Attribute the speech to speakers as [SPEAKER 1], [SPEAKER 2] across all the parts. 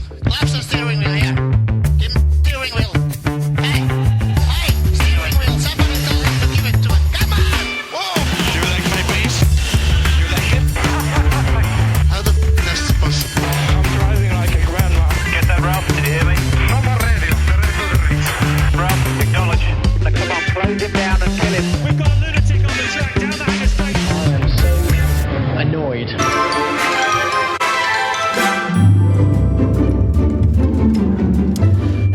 [SPEAKER 1] Lapse the steering wheel here. Give me the steering wheel. Hey, steering wheel. Somebody tell him to give it to him. Come on! Whoa!
[SPEAKER 2] Your leg, my please. Your leg.
[SPEAKER 1] How the f*** is this possible?
[SPEAKER 2] I'm driving like a grandma. Get that, Ralph? Did you hear me? From the radio. The rest of the race. Ralph, acknowledge. Now, come on, close him down and kill him. We've got a lunatic on the track down the hanging straight.
[SPEAKER 3] I am so annoyed.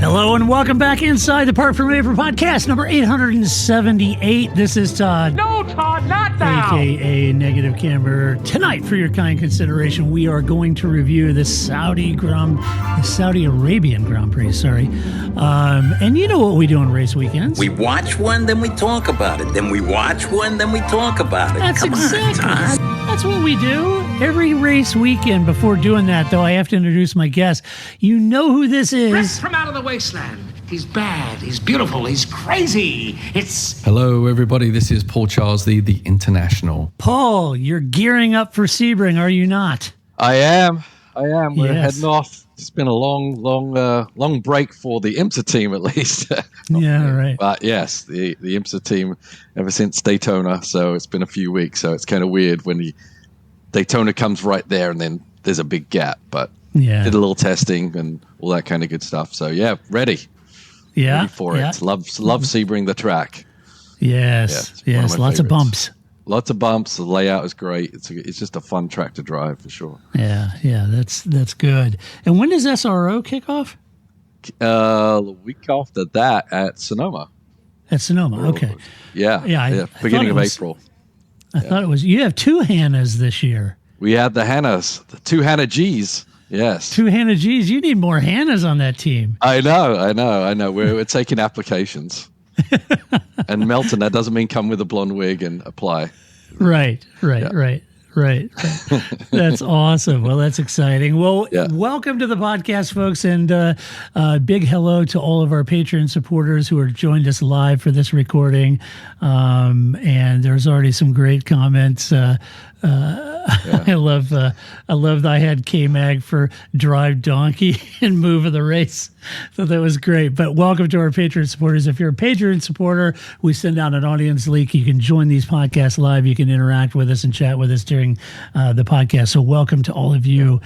[SPEAKER 4] Hello and welcome back inside the Park from April podcast number 878. This is Todd.
[SPEAKER 5] No, Todd, not now.
[SPEAKER 4] AKA Negative Camber. Tonight, for your kind consideration, we are going to review the Saudi Arabian Grand Prix. And you know what we do on race weekends?
[SPEAKER 6] We watch one, then we talk about it. Then we watch one, then we talk about it.
[SPEAKER 4] That's
[SPEAKER 6] Come
[SPEAKER 4] exactly.
[SPEAKER 6] on, Todd.
[SPEAKER 4] That's what we do every race weekend. Before doing that, though, I have to introduce my guest. You know who this is.
[SPEAKER 5] Ripped from out of the wasteland. He's bad. He's beautiful. He's crazy. It's
[SPEAKER 7] Hello, everybody. This is Paul Charles, the International.
[SPEAKER 4] Paul. You're gearing up for Sebring, are you not?
[SPEAKER 7] I am. We're
[SPEAKER 4] Yes.
[SPEAKER 7] heading off. It's been a long break for the IMSA team, at least.
[SPEAKER 4] Yeah, right.
[SPEAKER 7] But yes, the IMSA team ever since Daytona. So it's been a few weeks. So it's kind of weird when Daytona comes right there and then there's a big gap. But
[SPEAKER 4] Yeah.
[SPEAKER 7] did a little testing and all that kind of good stuff. So yeah, ready for it. Love Sebring the track.
[SPEAKER 4] Yes.
[SPEAKER 7] Yeah, it's one of my
[SPEAKER 4] Lots of
[SPEAKER 7] favorites.
[SPEAKER 4] bumps.
[SPEAKER 7] Lots of bumps. The layout is great. It's just a fun track to drive for sure.
[SPEAKER 4] Yeah. That's good. And when does SRO kick off?
[SPEAKER 7] The week after that at Sonoma.
[SPEAKER 4] At Sonoma. Okay.
[SPEAKER 7] Yeah.
[SPEAKER 4] I
[SPEAKER 7] beginning
[SPEAKER 4] thought
[SPEAKER 7] of
[SPEAKER 4] it was-
[SPEAKER 7] April.
[SPEAKER 4] I thought it was. You have two Hannahs this year.
[SPEAKER 7] We had the Hannahs, the two Hannah G's. Yes.
[SPEAKER 4] Two Hannah G's. You need more Hannahs on that team.
[SPEAKER 7] I know. We're taking applications. And Melton, that doesn't mean come with a blonde wig and apply.
[SPEAKER 4] Right. That's awesome. Well, that's exciting. Well,
[SPEAKER 7] Yeah.
[SPEAKER 4] Welcome to the podcast, folks, and big hello to all of our Patreon supporters who have joined us live for this recording. And there's already some great comments. I love that I had K-Mag for Drive Donkey and Move of the Race. So that was great. But welcome to our Patreon supporters. If you're a Patreon supporter, we send out an audience link. You can join these podcasts live. You can interact with us and chat with us during the podcast. So welcome to all of you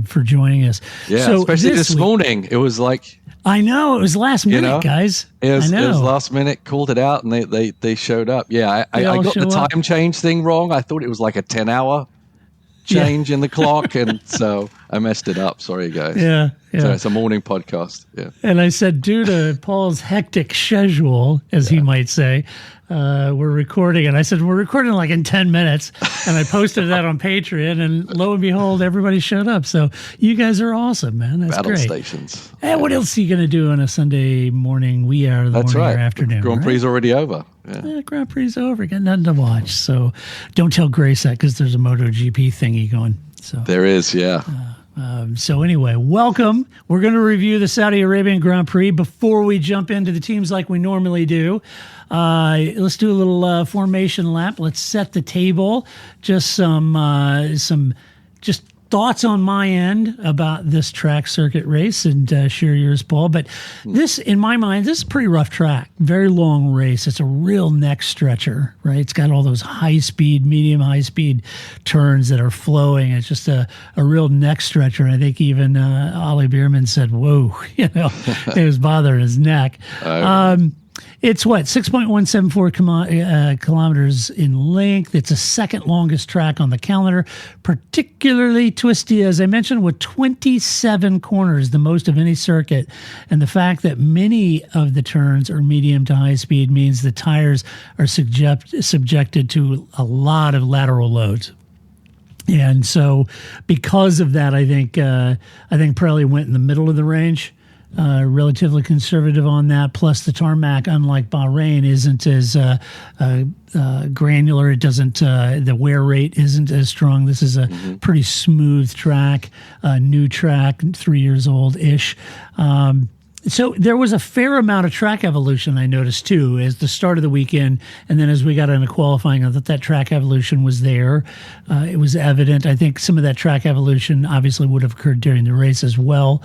[SPEAKER 4] for joining us.
[SPEAKER 7] Yeah,
[SPEAKER 4] so
[SPEAKER 7] especially this
[SPEAKER 4] week-
[SPEAKER 7] morning. It was like,
[SPEAKER 4] I know. It was last minute, guys.
[SPEAKER 7] it was
[SPEAKER 4] I know.
[SPEAKER 7] last minute, called it out, and they showed up. Yeah, I
[SPEAKER 4] all
[SPEAKER 7] got the
[SPEAKER 4] show up.
[SPEAKER 7] time change thing wrong. I thought it was like a 10-hour change in the clock, and so I messed it up. Sorry, guys.
[SPEAKER 4] Yeah.
[SPEAKER 7] So it's a morning podcast. Yeah.
[SPEAKER 4] And I said, due to Paul's hectic schedule, as he might say, we're recording. And I said, we're recording like in 10 minutes. And I posted that on Patreon. And lo and behold, everybody showed up. So you guys are awesome, man. That's
[SPEAKER 7] Battle
[SPEAKER 4] great.
[SPEAKER 7] stations.
[SPEAKER 4] And what else are you going to do on a Sunday morning, wee hour of the
[SPEAKER 7] That's
[SPEAKER 4] morning
[SPEAKER 7] right.
[SPEAKER 4] or afternoon?
[SPEAKER 7] Grand Prix is already over. Yeah.
[SPEAKER 4] Yeah, Grand Prix is over. Got nothing to watch. So don't tell Grace that because there's a MotoGP thingy going. So.
[SPEAKER 7] There is, yeah.
[SPEAKER 4] So anyway, welcome. We're going to review the Saudi Arabian Grand Prix. Before we jump into the teams like we normally do, let's do a little formation lap. Let's set the table. Just some thoughts on my end about this track circuit race, and share yours, Paul. But this, in my mind, this is a pretty rough track. Very long race. It's a real neck stretcher, right? It's got all those medium high speed turns that are flowing. It's just a real neck stretcher. I think even Oliver Bearmann said, "Whoa," it was bothering his neck. It's 6.174 kilometers in length. It's the second longest track on the calendar, particularly twisty, as I mentioned, with 27 corners, the most of any circuit. And the fact that many of the turns are medium to high speed means the tires are subjected to a lot of lateral loads. And so because of that, I think Pirelli went in the middle of the range. Relatively conservative on that. Plus, the tarmac, unlike Bahrain, isn't as granular. It doesn't. The wear rate isn't as strong. This is a pretty smooth track, new track, 3 years old ish. So there was a fair amount of track evolution I noticed too, as the start of the weekend, and then as we got into qualifying, I thought that track evolution was there. It was evident. I think some of that track evolution obviously would have occurred during the race as well,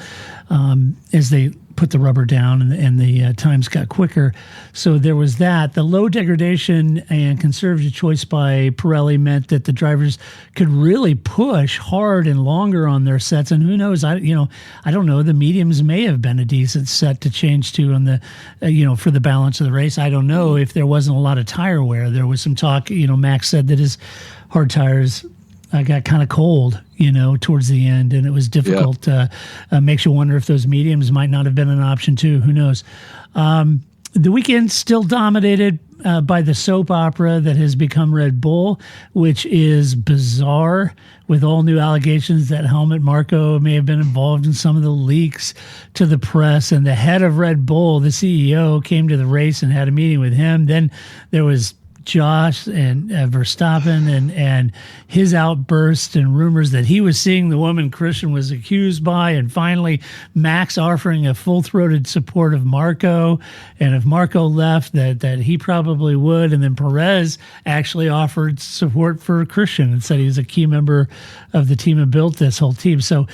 [SPEAKER 4] as they put the rubber down and the times got quicker. So there was that. The low degradation and conservative choice by Pirelli meant that the drivers could really push hard and longer on their sets. And who knows? I don't know. The mediums may have been a decent set to change to on the, for the balance of the race. I don't know if there wasn't a lot of tire wear. There was some talk. Max said that his hard tires got kind of cold, towards the end, and it was difficult. Makes you wonder if those mediums might not have been an option too. Who knows? The weekend still dominated by the soap opera that has become Red Bull, which is bizarre, with all new allegations that Helmut Marko may have been involved in some of the leaks to the press. And the head of Red Bull, the CEO, came to the race and had a meeting with him. Then there was Josh and Verstappen and his outburst and rumors that he was seeing the woman Christian was accused by, and finally Max offering a full-throated support of Marko, and if Marko left that he probably would, and then Perez actually offered support for Christian and said he was a key member of the team and built this whole team. So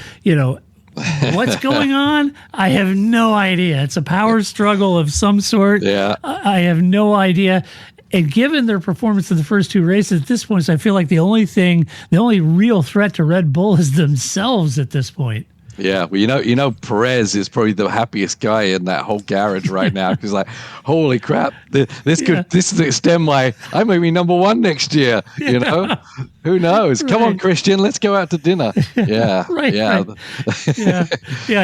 [SPEAKER 4] what's going on? I have no idea. It's a power struggle of some sort.
[SPEAKER 7] Yeah,
[SPEAKER 4] I have no idea. And given their performance in the first two races at this point, I feel like the only real threat to Red Bull is themselves at this point.
[SPEAKER 7] Yeah, well, Perez is probably the happiest guy in that whole garage right now, because like, holy crap, this could extend I may be number one next year. Who knows? Come on, Christian, let's go out to dinner. Yeah,
[SPEAKER 4] right. Yeah.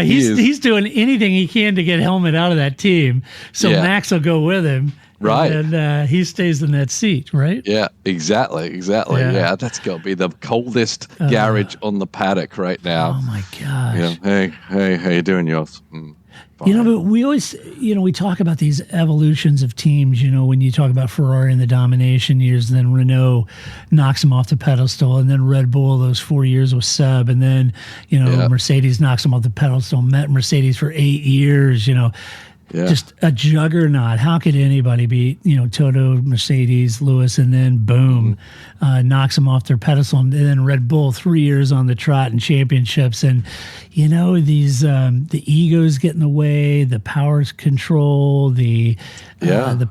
[SPEAKER 7] He's
[SPEAKER 4] He's doing anything he can to get Helmut out of that team, so Max will go with him.
[SPEAKER 7] Right.
[SPEAKER 4] And he stays in that seat, right?
[SPEAKER 7] Yeah, exactly. Yeah, that's got to be the coldest garage on the paddock right now.
[SPEAKER 4] Oh, my gosh.
[SPEAKER 7] Hey, how you doing, yours?
[SPEAKER 4] But we always, we talk about these evolutions of teams, when you talk about Ferrari in the domination years, and then Renault knocks them off the pedestal, and then Red Bull those 4 years with Seb, and then, Mercedes knocks them off the pedestal, met Mercedes for 8 years, Just a juggernaut. How could anybody beat, Toto, Mercedes, Lewis, and then boom, knocks them off their pedestal. And then Red Bull 3 years on the trot in championships. And, these the egos get in the way, the power control, the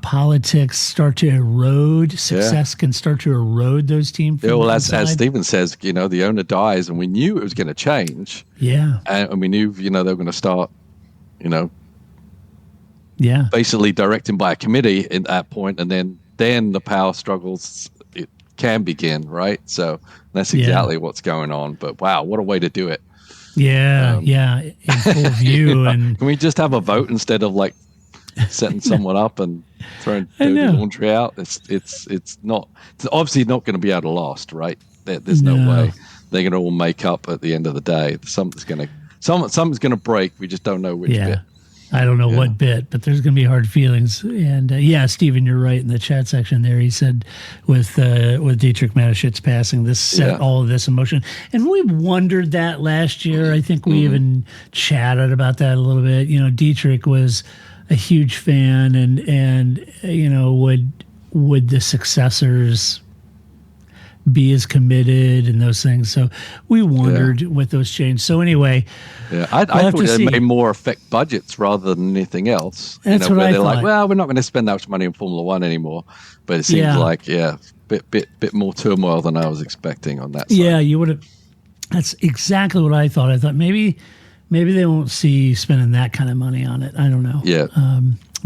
[SPEAKER 4] politics start to erode. Success can start to erode those teams.
[SPEAKER 7] Yeah, well, as Steven says, the owner dies, and we knew it was going to change.
[SPEAKER 4] Yeah.
[SPEAKER 7] And we knew, they were going to start, basically directing by a committee at that point, and then the power struggles it can begin, right? So that's exactly what's going on. But wow, what a way to do it!
[SPEAKER 4] In full view. And
[SPEAKER 7] can we just have a vote instead of like setting someone up and throwing dirty laundry out? It's obviously not going to be able to last, right? There's no way they're going to all make up at the end of the day. Something's going to break. We just don't know which bit.
[SPEAKER 4] I don't know what bit, but there's going to be hard feelings. And Stephen, you're right in the chat section there. He said with Dietrich Mateschitz passing, this set all of this emotion. And we wondered that last year. I think we even chatted about that a little bit. Dietrich was a huge fan, and would the successors be as committed and those things. So we wondered with those changes. So anyway,
[SPEAKER 7] I thought it may more affect budgets rather than anything else.
[SPEAKER 4] That's what
[SPEAKER 7] where
[SPEAKER 4] I
[SPEAKER 7] they're
[SPEAKER 4] thought.
[SPEAKER 7] like, well, we're not going to spend that much money in Formula One anymore. But it seems like bit more turmoil than I was expecting on that side.
[SPEAKER 4] Yeah, you would have. That's exactly what I thought. I thought maybe they won't see spending that kind of money on it. I don't know.
[SPEAKER 7] Yeah.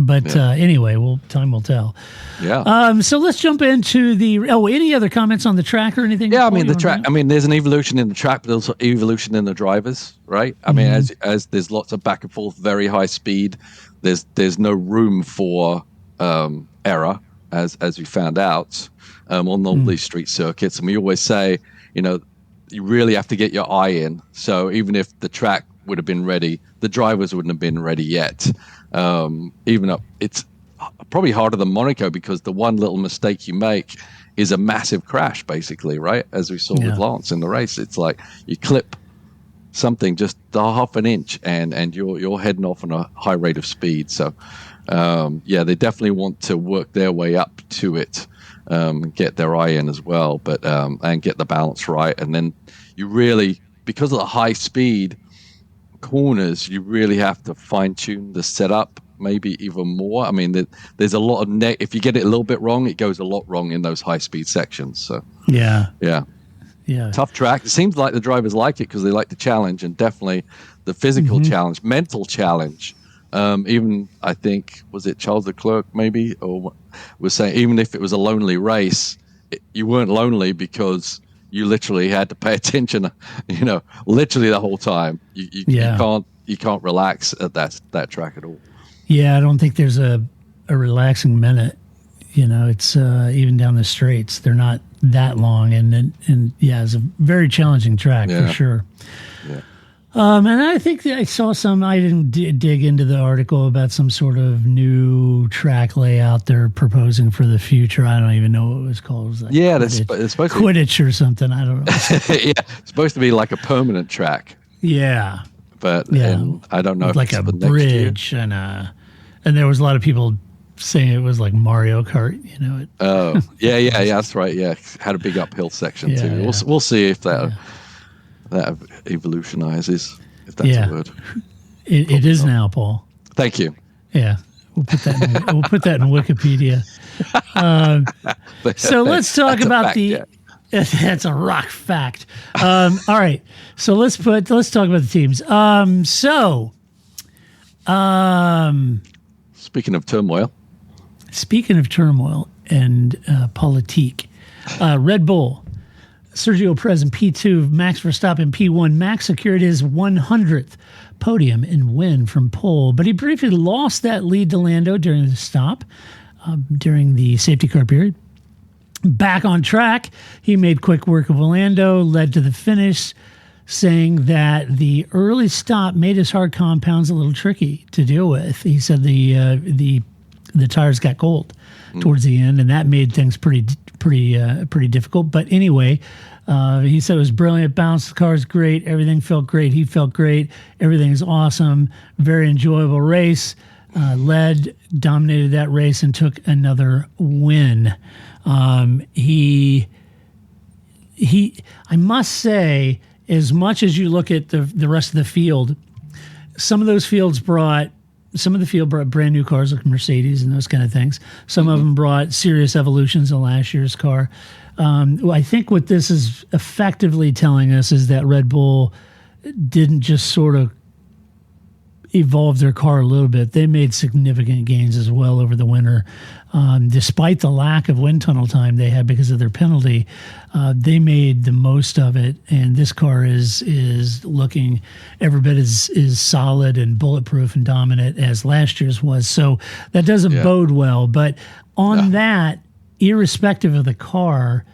[SPEAKER 4] Anyway, time will tell.
[SPEAKER 7] Yeah.
[SPEAKER 4] So let's jump into any other comments on the track or anything?
[SPEAKER 7] Yeah, the track. There's an evolution in the track, but also evolution in the drivers, right? As there's lots of back and forth, very high speed. There's no room for error, as we found out on all these street circuits. And we always say, you really have to get your eye in. So even if the track would have been ready, the drivers wouldn't have been ready yet. It's probably harder than Monaco, because the one little mistake you make is a massive crash, basically, right? As we saw with Lance in the race, it's like you clip something, just a half an inch, and you're heading off on a high rate of speed. So, they definitely want to work their way up to it, get their eye in as well, but and get the balance right. And then you really, because of the high speed corners, you really have to fine tune the setup, maybe even more. I mean, there's a lot of if you get it a little bit wrong, it goes a lot wrong in those high speed sections. So yeah, tough track. It seems like the drivers like it because they like the challenge, and definitely the physical challenge, mental challenge. Even I think, was it Charles Leclerc maybe, or was saying even if it was a lonely race, you weren't lonely because you literally had to pay attention, literally the whole time. You can't relax at that track at all.
[SPEAKER 4] Yeah, I don't think there's a relaxing minute. It's even down the straights, they're not that long, and it's a very challenging track for sure. Yeah. And I think that I saw I didn't dig into the article about some sort of new track layout they're proposing for the future. I don't even know what it was called. It was like
[SPEAKER 7] it's supposed to be
[SPEAKER 4] Quidditch or something. I don't know.
[SPEAKER 7] It's supposed to be like a permanent track.
[SPEAKER 4] Yeah.
[SPEAKER 7] But I don't know if
[SPEAKER 4] like
[SPEAKER 7] it's
[SPEAKER 4] a
[SPEAKER 7] the
[SPEAKER 4] bridge, and there was a lot of people saying it was like Mario Kart,
[SPEAKER 7] that's right. Yeah, had a big uphill section too. Yeah. We'll see if that evolutionizes, if that's a word.
[SPEAKER 4] It is now, Paul.
[SPEAKER 7] Thank you.
[SPEAKER 4] Yeah, we'll put that in Wikipedia. So let's talk about That's a rock fact. All right, so let's talk about the teams.
[SPEAKER 7] Speaking of turmoil
[SPEAKER 4] and politique, Red Bull, Sergio Perez in P2, Max Verstappen P1. Max secured his 100th podium and win from pole, but he briefly lost that lead to Lando during the stop, during the safety car period. Back on track, he made quick work of Lando, led to the finish, saying that the early stop made his hard compounds a little tricky to deal with. He said the tires got cold towards the end, and that made things pretty difficult. But anyway, he said it was brilliant. Bounced the car's great. Everything felt great. He felt great. Everything is awesome. Very enjoyable race. Dominated that race and took another win. I must say, as much as you look at the rest of the field, some of the field brought brand new cars like Mercedes and those kind of things. Some of them brought serious evolutions in last year's car. I think what this is effectively telling us is that Red Bull didn't just sort of evolve their car a little bit. They made significant gains as well over the winter. Despite the lack of wind tunnel time they had because of their penalty, they made the most of it, and this car is looking every bit as solid and bulletproof and dominant as last year's was. So that doesn't bode well. But on that, irrespective of the car,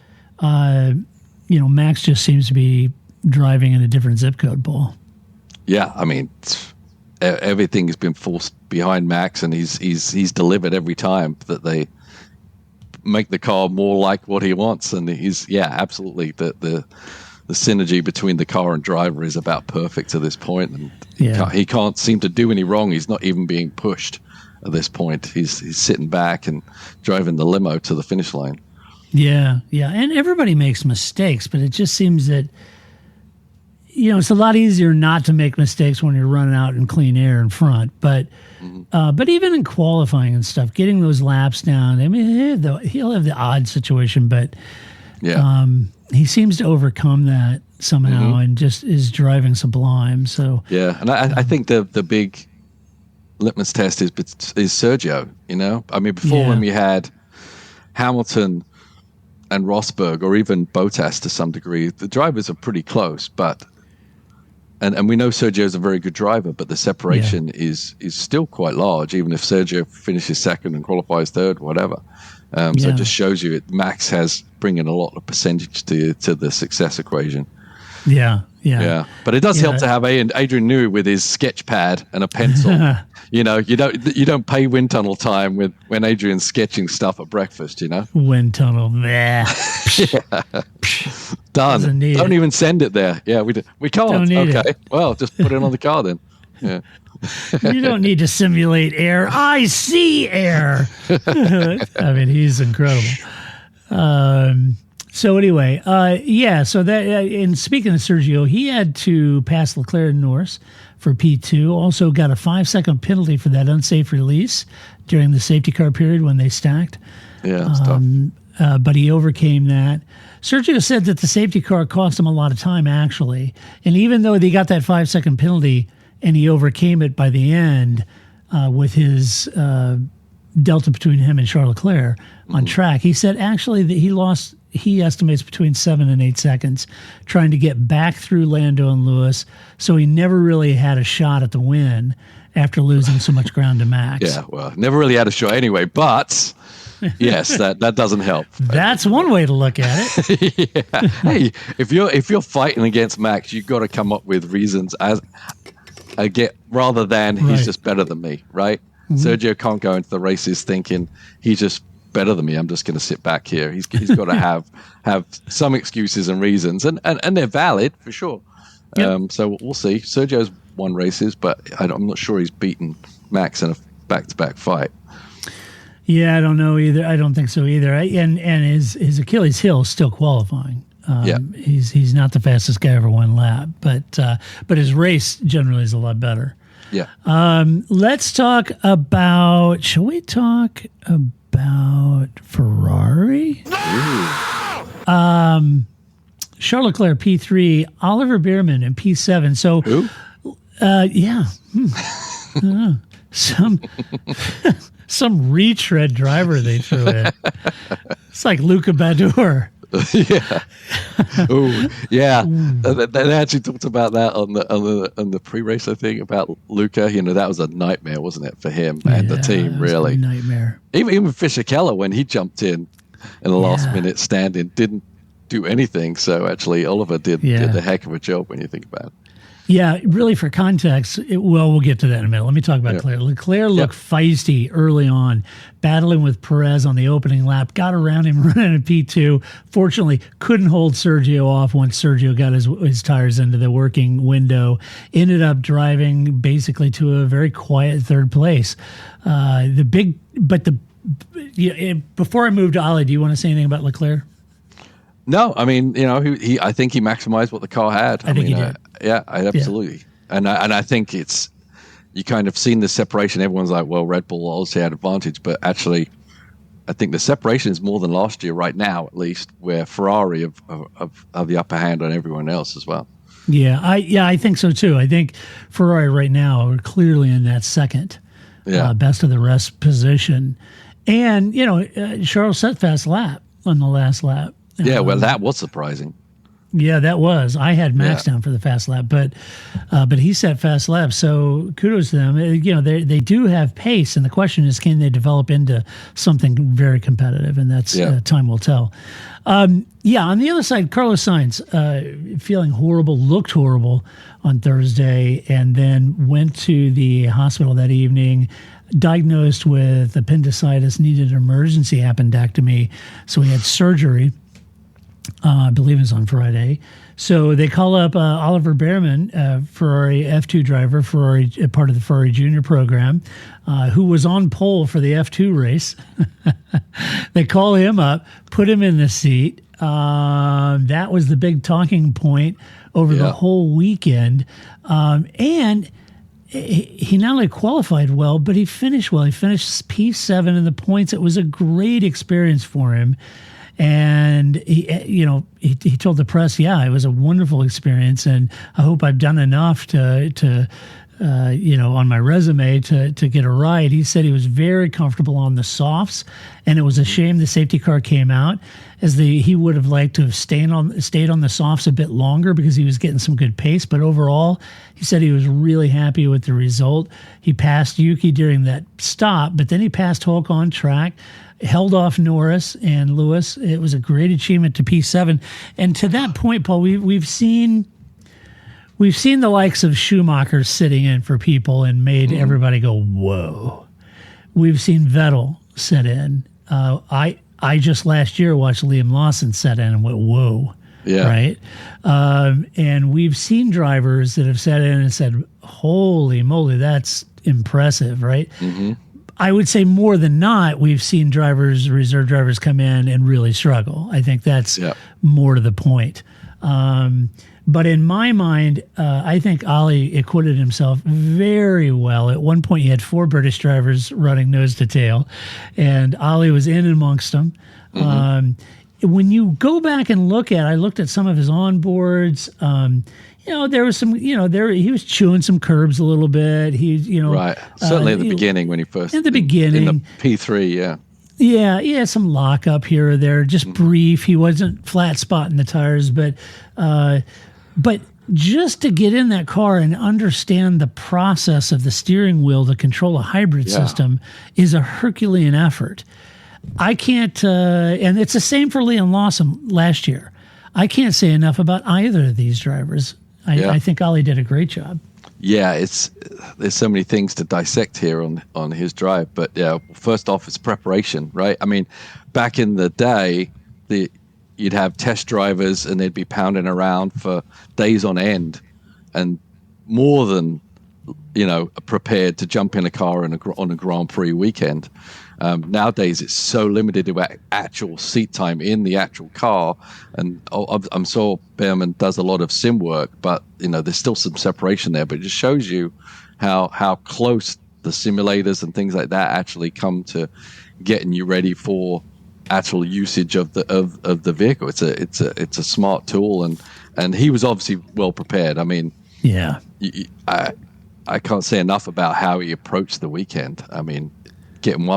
[SPEAKER 4] Max just seems to be driving in a different zip code, Paul.
[SPEAKER 7] Yeah, I mean, everything has been forced behind Max, and he's delivered every time that they make the car more like what he wants. And he's absolutely the synergy between the car and driver is about perfect to this point, and he can't seem to do any wrong. He's not even being pushed at this point. He's sitting back and driving the limo to the finish line.
[SPEAKER 4] Yeah, and everybody makes mistakes, but it just seems that it's a lot easier not to make mistakes when you're running out in clean air in front. But even in qualifying and stuff, getting those laps down, I mean, he'll have the odd situation, but he seems to overcome that somehow and just is driving sublime. So
[SPEAKER 7] and I think the big litmus test is Sergio. I mean, before when we had Hamilton and Rosberg, or even Bottas to some degree, the drivers are pretty close, but. And we know Sergio is a very good driver, but the separation is still quite large, even if Sergio finishes second and qualifies third, whatever. So it just shows you Max has bringing a lot of percentage to the success equation.
[SPEAKER 4] Yeah.
[SPEAKER 7] Yeah, but it does help to have Adrian Newey with his sketch pad and a pencil. You don't pay wind tunnel time when Adrian's sketching stuff at breakfast.
[SPEAKER 4] Wind tunnel, yeah.
[SPEAKER 7] Done. Don't even send it there. Yeah, we can't.
[SPEAKER 4] Don't need
[SPEAKER 7] okay,
[SPEAKER 4] it.
[SPEAKER 7] well, just put it on the car then. Yeah.
[SPEAKER 4] You don't need to simulate air. I see air. I mean, he's incredible. So anyway, so that, and speaking of Sergio, he had to pass Leclerc and Norris for P2. Also got a 5-second penalty for that unsafe release during the safety car period when they stacked.
[SPEAKER 7] Yeah, it's tough.
[SPEAKER 4] But he overcame that. Sergio said that the safety car cost him a lot of time, actually. And even though he got that 5-second penalty and he overcame it by the end with his delta between him and Charles Leclerc on track, he said actually that he estimates between 7 and 8 seconds trying to get back through Lando and Lewis. So he never really had a shot at the win after losing so much ground to Max.
[SPEAKER 7] Yeah, well, never really had a shot anyway, but yes, that doesn't help.
[SPEAKER 4] That's one way to look at it.
[SPEAKER 7] Yeah. Hey, if you're fighting against Max, you've got to come up with reasons rather than he's just better than me, right? Sergio can't go into the races thinking he's just better than me. I'm just going to sit back here. He's got to have some excuses and reasons, and they're valid for sure.
[SPEAKER 4] Yep.
[SPEAKER 7] So we'll see. Sergio's won races, but I'm not sure he's beaten Max in a back-to-back fight.
[SPEAKER 4] Yeah, I don't know either. I don't think so either. And his Achilles heel is still qualifying. He's not the fastest guy over one lap, but his race generally is a lot better.
[SPEAKER 7] Yeah.
[SPEAKER 4] Let's talk about. Shall we talk about Ferrari? No! Charles Leclerc P3, Oliver Bearmann in P7. So,
[SPEAKER 7] who?
[SPEAKER 4] Some retread driver they threw in. It's like Luca Badour.
[SPEAKER 7] Yeah. Oh, yeah. They actually talked about that on the pre-race, I think, about Luca. That was a nightmare, wasn't it, for him and the team, really?
[SPEAKER 4] A nightmare.
[SPEAKER 7] Even Fisher Keller, when he jumped in the last minute stand-in, didn't do anything. So actually, Oliver did a heck of a job when you think about it.
[SPEAKER 4] Yeah, really, for context, we'll get to that in a minute. Let me talk about Leclerc. Leclerc looked feisty early on, battling with Perez on the opening lap, got around him running in P2. Fortunately, couldn't hold Sergio off once Sergio got his tires into the working window. Ended up driving basically to a very quiet third place. Before I move to Ollie, do you want to say anything about Leclerc?
[SPEAKER 7] No, I mean, I think he maximized what the car had.
[SPEAKER 4] I think he did.
[SPEAKER 7] Absolutely. Yeah. And I think you kind of seen the separation. Everyone's like, well, Red Bull obviously had advantage, but actually, I think the separation is more than last year right now, at least, where Ferrari have the upper hand on everyone else as well. Yeah,
[SPEAKER 4] I think so too. I think Ferrari right now are clearly in that second best of the rest position. And, Charles set fast lap on the last lap.
[SPEAKER 7] Yeah, well, that was surprising.
[SPEAKER 4] Yeah, that was. I had Max down for the fast lap, but he set fast laps. So kudos to them. They do have pace, and the question is, can they develop into something very competitive? And that's time will tell. On the other side, Carlos Sainz feeling horrible, looked horrible on Thursday, and then went to the hospital that evening. Diagnosed with appendicitis, needed an emergency appendectomy, so he had surgery. I believe it was on Friday. So they call up Oliver Bearmann, Ferrari F2 driver, part of the Ferrari Junior program, who was on pole for the F2 race. They call him up, put him in the seat. That was the big talking point over the whole weekend. And he not only qualified well, but he finished well. He finished P7 in the points. It was a great experience for him. And he told the press, it was a wonderful experience, and I hope I've done enough to on my resume to get a ride. He said he was very comfortable on the softs, and it was a shame the safety car came out, as he would have liked to have stayed on the softs a bit longer because he was getting some good pace. But overall, he said he was really happy with the result. He passed Yuki during that stop, but then he passed Hulk on track, held off Norris and Lewis. It was a great achievement to P7. And to that point, Paul, we've seen we've seen the likes of Schumacher sitting in for people and made everybody go, whoa. We've seen Vettel sit in. I just last year watched Liam Lawson sit in and went, whoa.
[SPEAKER 7] Yeah.
[SPEAKER 4] Right. And we've seen drivers that have sat in and said, holy moly, that's impressive. Right.
[SPEAKER 7] Mm-hmm.
[SPEAKER 4] I would say more than not, we've seen reserve drivers come in and really struggle. I think that's more to the point. But in my mind, I think Ollie acquitted himself very well. At one point, he had 4 British drivers running nose to tail, and Ollie was in amongst them. Mm-hmm. When you go back and I looked at some of his onboards. There was some, he was chewing some curbs a little bit.
[SPEAKER 7] Right. Certainly at the beginning when he first.
[SPEAKER 4] In the beginning.
[SPEAKER 7] In the P3, yeah.
[SPEAKER 4] Yeah, he had some lockup here or there, just brief. He wasn't flat spotting the tires, but just to get in that car and understand the process of the steering wheel to control a hybrid system is a Herculean effort. I can't, and it's the same for Liam Lawson last year. I can't say enough about either of these drivers. I think Ollie did a great job. Yeah,
[SPEAKER 7] there's so many things to dissect here on his drive. But yeah, first off, it's preparation, right? I mean, back in the day, you'd have test drivers and they'd be pounding around for days on end, and more than prepared to jump in a car on a Grand Prix weekend. Nowadays, it's so limited to actual seat time in the actual car, and I'm sure Bearmann does a lot of sim work, but there's still some separation there. But it just shows you how close the simulators and things like that actually come to getting you ready for actual usage of the vehicle. It's a smart tool, and he was obviously well prepared. I mean, I can't say enough about how he approached the weekend. I mean, getting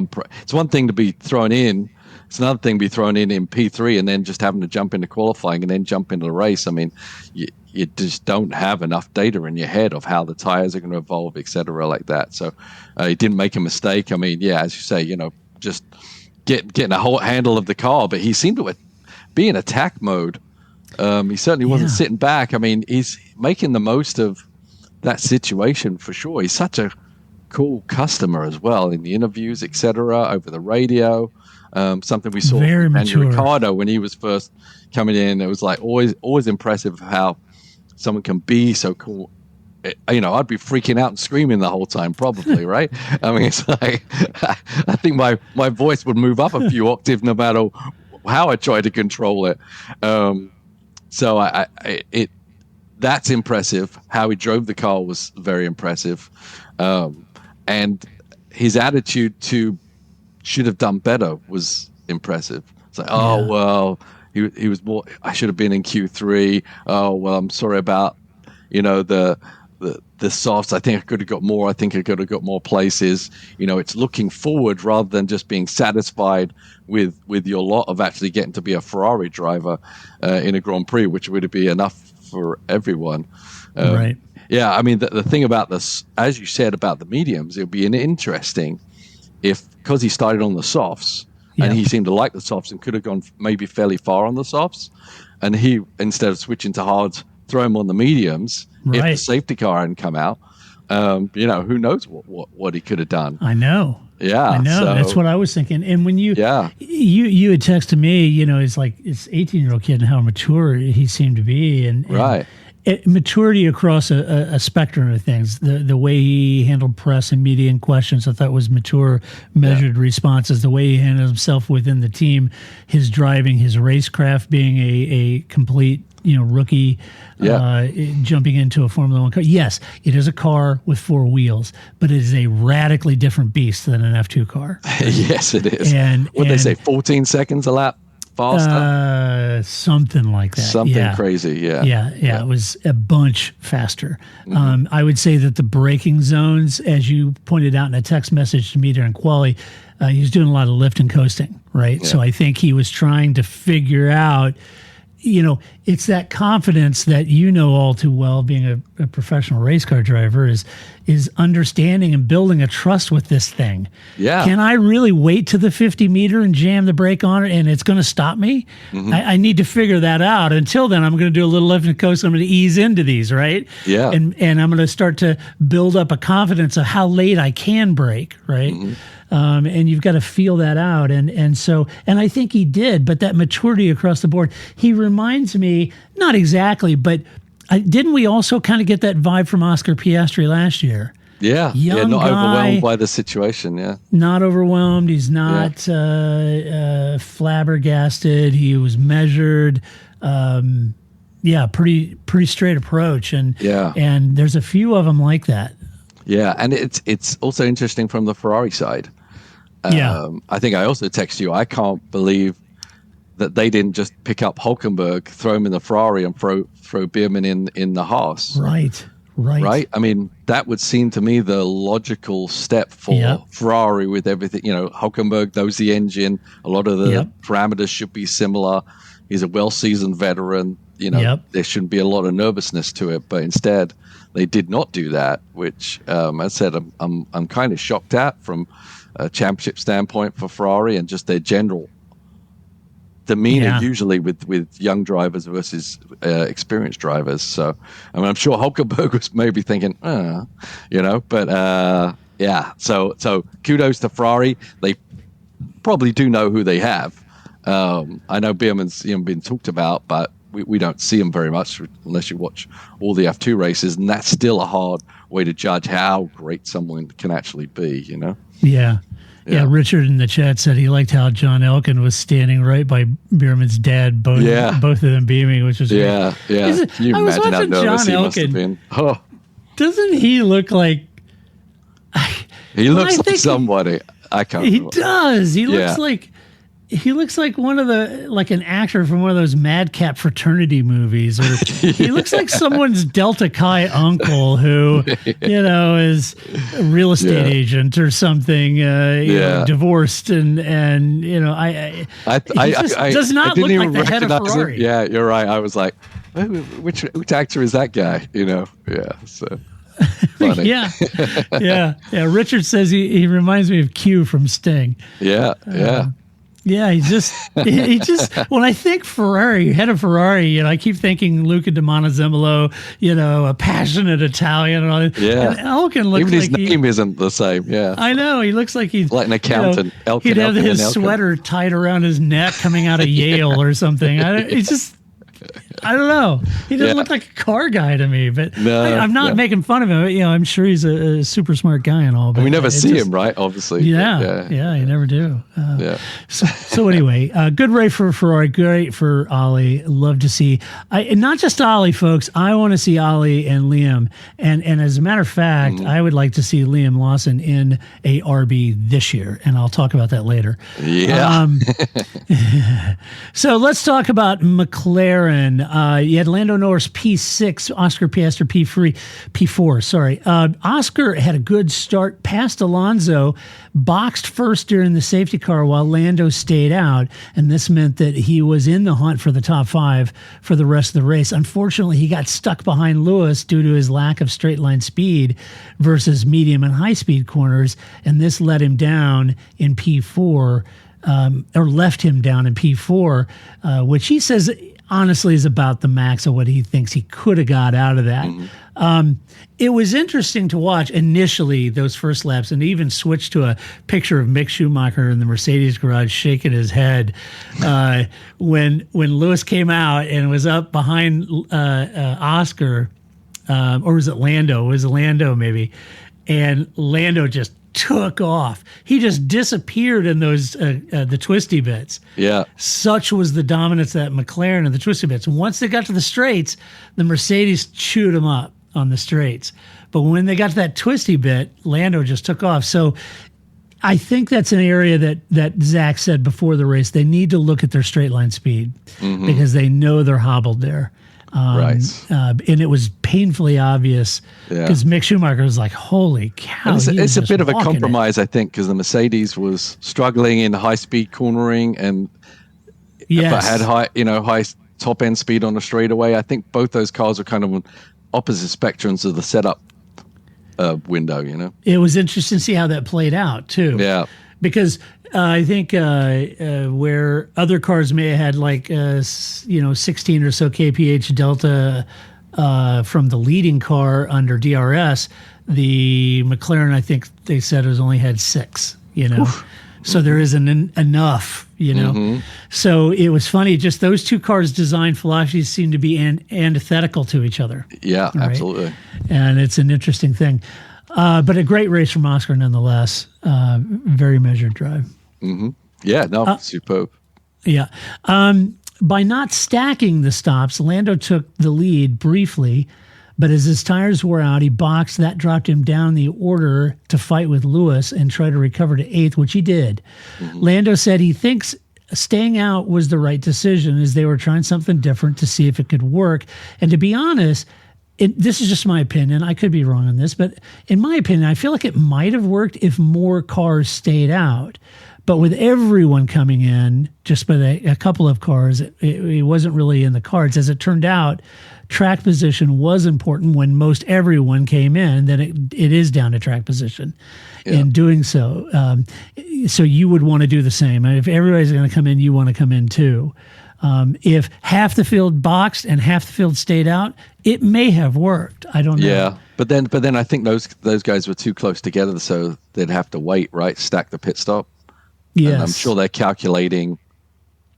[SPEAKER 7] it's one thing to be thrown in. It's another thing to be thrown in P3 and then just having to jump into qualifying and then jump into the race. I mean, you just don't have enough data in your head of how the tires are going to evolve, et cetera, like that. So he didn't make a mistake. I mean, as you say, just getting a whole handle of the car, but he seemed to be in attack mode. He certainly wasn't sitting back. I mean, he's making the most of that situation for sure. He's such a cool customer as well in the interviews, etc., over the radio. Something we saw from Daniel Ricciardo when he was first coming in. It was like always impressive how someone can be so cool. I'd be freaking out and screaming the whole time, probably, right? I mean, it's like I think my voice would move up a few octaves no matter how I tried to control it. So that's impressive. How he drove the car was very impressive. And his attitude to should have done better was impressive. It's like, he was more, I should have been in Q3. Oh, well, I'm sorry about, the softs. I think I could have got more. I think I could have got more places. It's looking forward rather than just being satisfied with your lot of actually getting to be a Ferrari driver in a Grand Prix, which would be enough for everyone.
[SPEAKER 4] Right.
[SPEAKER 7] Yeah, I mean, the thing about this, as you said about the mediums, it would be interesting because he started on the softs and he seemed to like the softs and could have gone maybe fairly far on the softs, and he, instead of switching to hards, throw him on the mediums. If the safety car hadn't come out, who knows what he could have done.
[SPEAKER 4] I know.
[SPEAKER 7] Yeah,
[SPEAKER 4] I know.
[SPEAKER 7] So,
[SPEAKER 4] that's what I was thinking. And when you had texted me, it's like it's 18-year-old kid and how mature he seemed to be, and maturity across a spectrum of things. The way he handled press and media and questions, I thought was mature, measured responses. The way he handled himself within the team, his driving, his racecraft, being a complete rookie, jumping into a Formula One car. Yes, it is a car with 4 wheels, but it is a radically different beast than an F2 car.
[SPEAKER 7] Yes, it is.
[SPEAKER 4] And
[SPEAKER 7] what they say, 14 seconds a lap faster?
[SPEAKER 4] Something like that.
[SPEAKER 7] Something crazy,
[SPEAKER 4] Yeah, it was a bunch faster. Mm-hmm. I would say that the braking zones, as you pointed out in a text message to me during quali, he was doing a lot of lift and coasting, right? Yeah. So I think he was trying to figure out, it's that confidence that all too well, being a professional race car driver, is understanding and building a trust with this thing.
[SPEAKER 7] Yeah.
[SPEAKER 4] Can I really wait to the 50 meter and jam the brake on it and it's going to stop me?
[SPEAKER 7] Mm-hmm.
[SPEAKER 4] I need to figure that out. Until then, I'm going to do a little left and coast. I'm going to ease into these, right?
[SPEAKER 7] Yeah.
[SPEAKER 4] And I'm going to start to build up a confidence of how late I can brake, right?
[SPEAKER 7] Mm-hmm.
[SPEAKER 4] And you've got to feel that out. And I think he did, but that maturity across the board, he reminds me, not exactly, but didn't we also kind of get that vibe from Oscar Piastri last year?
[SPEAKER 7] Yeah.
[SPEAKER 4] Young
[SPEAKER 7] not
[SPEAKER 4] guy,
[SPEAKER 7] overwhelmed by the situation. Yeah.
[SPEAKER 4] Not overwhelmed. He's not flabbergasted. He was measured. Pretty straight approach. And there's a few of them like that.
[SPEAKER 7] Yeah, and it's also interesting from the Ferrari side. I think I also text you, I can't believe that they didn't just pick up Hülkenberg, throw him in the Ferrari, and throw Bearmann in the Haas.
[SPEAKER 4] Right.
[SPEAKER 7] I mean, that would seem to me the logical step for Ferrari with everything. Hülkenberg knows the engine. A lot of the parameters should be similar. He's a well-seasoned veteran. There shouldn't be a lot of nervousness to it, but instead they did not do that, which, as I said, I'm kind of shocked at from a championship standpoint for Ferrari and just their general demeanor usually with young drivers versus experienced drivers. So, I mean, I'm sure Hülkenberg was maybe thinking, So kudos to Ferrari. They probably do know who they have. I know Bearmann's been talked about, but we don't see him very much unless you watch all the F2 races, and that's still a hard way to judge how great someone can actually be,
[SPEAKER 4] Yeah. Richard in the chat said he liked how John Elkann was standing right by Bearmann's dad, both of them beaming, which was
[SPEAKER 7] great. Can you
[SPEAKER 4] I was
[SPEAKER 7] imagine how
[SPEAKER 4] watching
[SPEAKER 7] nervous
[SPEAKER 4] John
[SPEAKER 7] he must have
[SPEAKER 4] Elkann.
[SPEAKER 7] been? Oh,
[SPEAKER 4] Doesn't he look like...
[SPEAKER 7] he looks like somebody. I can't.
[SPEAKER 4] He
[SPEAKER 7] remember.
[SPEAKER 4] does. He looks like an actor from one of those madcap fraternity movies, or he looks like someone's Delta Chi uncle who, is a real estate agent or something, divorced, and does not look like the head of Ferrari.
[SPEAKER 7] Him. Yeah, you're right. I was like, which actor is that guy? So. Funny.
[SPEAKER 4] yeah. Richard says he reminds me of Q from Sting.
[SPEAKER 7] Yeah.
[SPEAKER 4] He just when I think Ferrari, head of Ferrari, I keep thinking Luca Di Montezemolo, a passionate Italian and all that.
[SPEAKER 7] Yeah.
[SPEAKER 4] And Elkann looks
[SPEAKER 7] even his
[SPEAKER 4] like
[SPEAKER 7] name isn't the same. Yeah.
[SPEAKER 4] I know. He looks like he's
[SPEAKER 7] like an accountant. Elkann,
[SPEAKER 4] he'd have
[SPEAKER 7] Elkann,
[SPEAKER 4] his
[SPEAKER 7] Elkann.
[SPEAKER 4] sweater tied around his neck coming out of Yale or something. I don't know. He doesn't look like a car guy to me, but I'm not making fun of him. I'm sure he's a super smart guy and all. But
[SPEAKER 7] we never see him, right? Obviously.
[SPEAKER 4] Yeah, you never do. So anyway, good race for Ferrari. Great for Ollie. Love to see. Not just Ollie, folks. I want to see Ollie and Liam. And as a matter of fact, I would like to see Liam Lawson in a RB this year, and I'll talk about that later.
[SPEAKER 7] Yeah.
[SPEAKER 4] So let's talk about McLaren. You had Lando Norris P6, Oscar Piastri P4. Sorry. Oscar had a good start, passed Alonso, boxed first during the safety car while Lando stayed out, and this meant that he was in the hunt for the top 5 for the rest of the race. Unfortunately, he got stuck behind Lewis due to his lack of straight line speed versus medium and high speed corners, and this let him down in P4. Or left him down in P4, which he says honestly is about the max of what he thinks he could have got out of that. It was interesting to watch initially those first laps, and even switched to a picture of Mick Schumacher in the Mercedes garage shaking his head when Lewis came out and was up behind Oscar, or was it Lando? It was Lando maybe, and Lando just took off. He just disappeared in those the twisty bits.
[SPEAKER 7] Yeah.
[SPEAKER 4] Such was the dominance of that McLaren and the twisty bits. Once they got to the straights, the Mercedes chewed them up on the straights. But when they got to that twisty bit, Lando just took off. So I think that's an area that Zach said before the race. They need to look at their straight line speed because they know they're hobbled there.
[SPEAKER 7] Right.
[SPEAKER 4] And it was painfully obvious because Mick Schumacher was like, holy cow.
[SPEAKER 7] It's a bit of a compromise, I think, because the Mercedes was struggling in high speed cornering and but had high top end speed on a straightaway. I think both those cars are kind of on opposite spectrums of the setup window.
[SPEAKER 4] It was interesting to see how that played out too.
[SPEAKER 7] Yeah,
[SPEAKER 4] because I think where other cars may have had like 16 or so kph delta from the leading car under DRS, the McLaren, I think they said, has only had 6. Oof. So there isn't enough. So it was funny. Just those two cars' design philosophies seem to be antithetical to each other.
[SPEAKER 7] Yeah,
[SPEAKER 4] right?
[SPEAKER 7] Absolutely.
[SPEAKER 4] And it's an interesting thing. But a great race from Oscar nonetheless. Very measured drive.
[SPEAKER 7] Mm-hmm. Yeah, no, superb.
[SPEAKER 4] Yeah. By not stacking the stops, Lando took the lead briefly, but as his tires wore out, he boxed. That dropped him down the order to fight with Lewis and try to recover to 8th, which he did. Mm-hmm. Lando said he thinks staying out was the right decision as they were trying something different to see if it could work. And to be honest, this is just my opinion. I could be wrong on this, but in my opinion, I feel like it might have worked if more cars stayed out. But with everyone coming in, just by a couple of cars, it wasn't really in the cards. As it turned out, track position was important when most everyone came in. Then it is down to track position. Yeah. In doing so. So you would want to do the same. If everybody's going to come in, you want to come in too. If half the field boxed and half the field stayed out, it may have worked. I don't know.
[SPEAKER 7] Yeah, but then I think those guys were too close together, so they'd have to wait, right? Stack the pit stop.
[SPEAKER 4] Yes.
[SPEAKER 7] And I'm sure they're calculating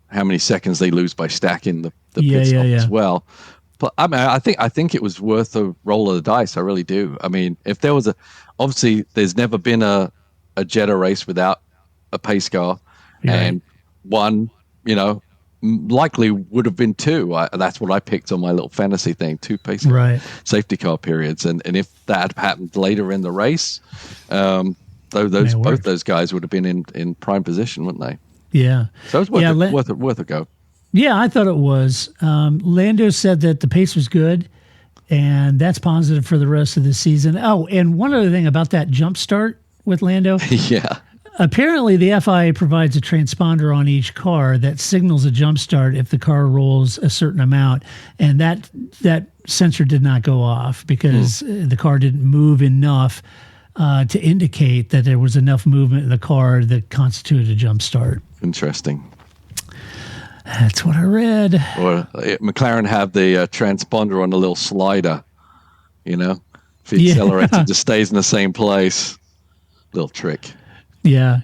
[SPEAKER 7] how many seconds they lose by stacking the pit stop as well. But I mean, I think it was worth a roll of the dice. I really do. I mean, if there was obviously there's never been a Jeddah race without a pace car, and one, likely would have been 2. That's what I picked on my little fantasy thing, 2 pace car safety car periods. And if that had happened later in the race, both those guys would have been in prime position, wouldn't they?
[SPEAKER 4] Yeah.
[SPEAKER 7] So it was worth a go.
[SPEAKER 4] Yeah, I thought it was. Lando said that the pace was good, and that's positive for the rest of the season. Oh, and one other thing about that jump start with Lando.
[SPEAKER 7] Yeah.
[SPEAKER 4] Apparently, the FIA provides a transponder on each car that signals a jump start if the car rolls a certain amount, and that sensor did not go off because the car didn't move enough to indicate that there was enough movement in the car that constituted a jump start.
[SPEAKER 7] Interesting.
[SPEAKER 4] That's what I read.
[SPEAKER 7] Or McLaren have the transponder on the little slider, if the accelerator just stays in the same place. Little trick.
[SPEAKER 4] Yeah.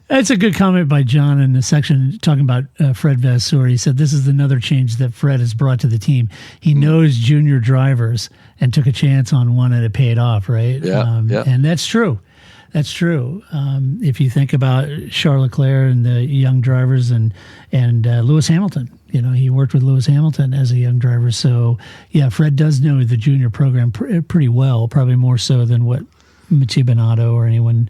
[SPEAKER 4] That's a good comment by John in the section talking about Fred Vasseur. He said, this is another change that Fred has brought to the team. He knows junior drivers and took a chance on one and it paid off, right?
[SPEAKER 7] Yeah.
[SPEAKER 4] And that's true. That's true. If you think about Charles Leclerc and the young drivers and Lewis Hamilton, he worked with Lewis Hamilton as a young driver. So, yeah, Fred does know the junior program pretty well, probably more so than what Mattia Binotto or anyone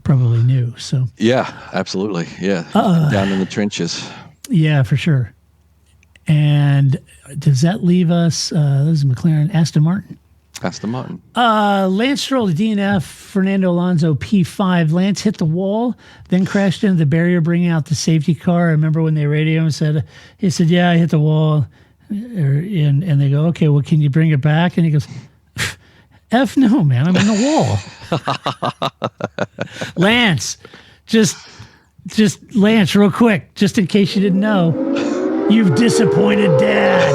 [SPEAKER 4] probably knew. So
[SPEAKER 7] yeah, absolutely. Yeah. Down in the trenches. Yeah,
[SPEAKER 4] for sure. And does that leave us, this is McLaren, Aston Martin? Lance Stroll to DNF, Fernando Alonso P5. Lance hit the wall, then crashed into the barrier, bringing out the safety car. I remember when they radioed him and he said, yeah, I hit the wall. And they go, okay, well, can you bring it back? And he goes, F no, man, I'm in the wall. Lance, just Lance, real quick, just in case you didn't know, you've disappointed Dad.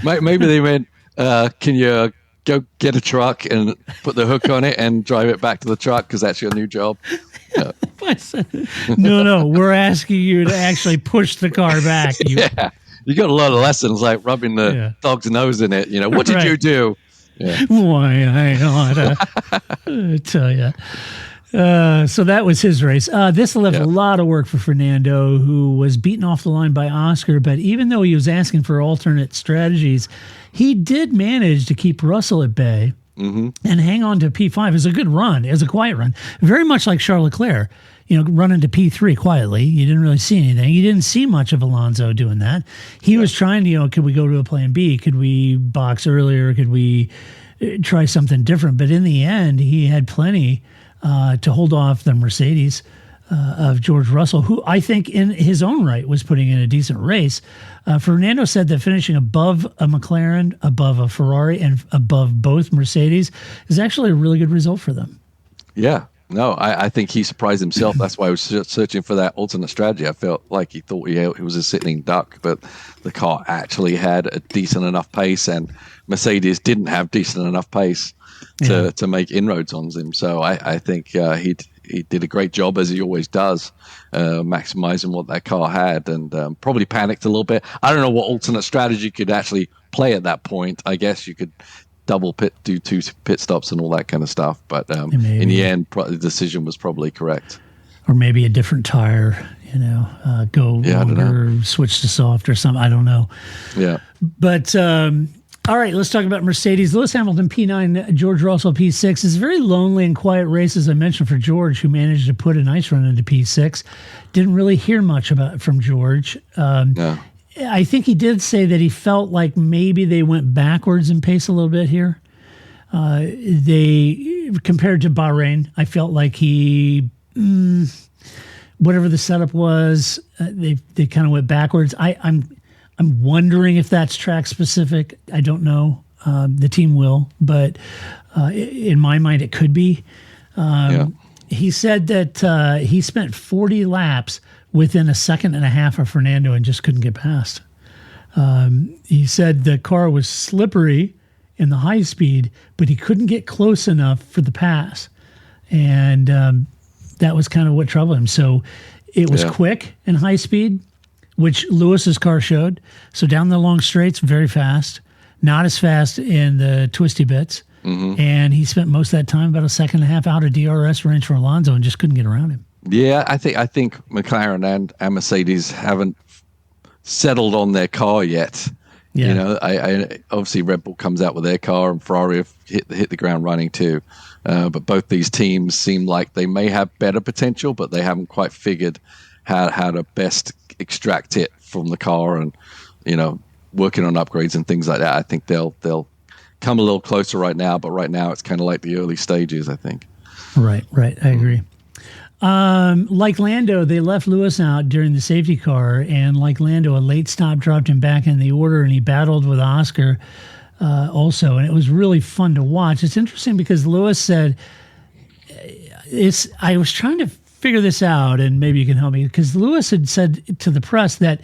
[SPEAKER 7] Maybe they went, can you go get a truck and put the hook on it and drive it back to the truck because that's your new job?
[SPEAKER 4] No, we're asking you to actually push the car back.
[SPEAKER 7] You got a lot of lessons like rubbing the dog's nose in it. What did you do? Yeah.
[SPEAKER 4] Why, I ought to tell you. So that was his race. This left a lot of work for Fernando, who was beaten off the line by Oscar. But even though he was asking for alternate strategies, he did manage to keep Russell at bay and hang on to P5. It was a good run. It was a quiet run. Very much like Charles Leclerc, running to P3 quietly. You didn't really see anything. You didn't see much of Alonso doing that. He was trying to, could we go to a plan B? Could we box earlier? Could we try something different? But in the end, he had plenty to hold off the Mercedes of George Russell, who I think in his own right was putting in a decent race. Fernando said that finishing above a McLaren, above a Ferrari, and above both Mercedes is actually a really good result for them.
[SPEAKER 7] Yeah. No, I think he surprised himself. That's why I was searching for that alternate strategy. I felt like he thought he was a sitting duck, but the car actually had a decent enough pace, and Mercedes didn't have decent enough pace to make inroads on him. So I think he did a great job, as he always does, maximizing what that car had, and probably panicked a little bit. I don't know what alternate strategy could actually play at that point. I guess you could do 2 pit stops and all that kind of stuff. But in the end, the decision was probably correct.
[SPEAKER 4] Or maybe a different tire, go longer, switch to soft or something. I don't know.
[SPEAKER 7] Yeah.
[SPEAKER 4] But all right, let's talk about Mercedes. Lewis Hamilton, P9, George Russell, P6. It's a very lonely and quiet race, as I mentioned, for George, who managed to put a nice run into P6. Didn't really hear much from George. No. I think he did say that he felt like maybe they went backwards in pace a little bit here. They, compared to Bahrain, I felt like whatever the setup was, they kind of went backwards. I'm wondering if that's track specific. I don't know. The team will, but in my mind, it could be. He said that he spent 40 laps within a second and a half of Fernando and just couldn't get past. He said the car was slippery in the high speed, but he couldn't get close enough for the pass. And that was kind of what troubled him. So it was quick and high speed, which Lewis's car showed. So down the long straights, very fast. Not as fast in the twisty bits. Mm-hmm. And he spent most of that time, about a second and a half, out of DRS range for Alonso and just couldn't get around him.
[SPEAKER 7] Yeah, I think McLaren and Mercedes haven't settled on their car yet. Yeah. I obviously Red Bull comes out with their car, and Ferrari have hit the ground running too. But both these teams seem like they may have better potential, but they haven't quite figured how to best extract it from the car, and working on upgrades and things like that. I think they'll come a little closer right now, but right now it's kind of like the early stages, I think.
[SPEAKER 4] Right. I agree. Like Lando, they left Lewis out during the safety car, and like Lando, a late stop dropped him back in the order, and he battled with Oscar also, and it was really fun to watch. It's interesting because Lewis said, I was trying to figure this out, and maybe you can help me, because Lewis had said to the press that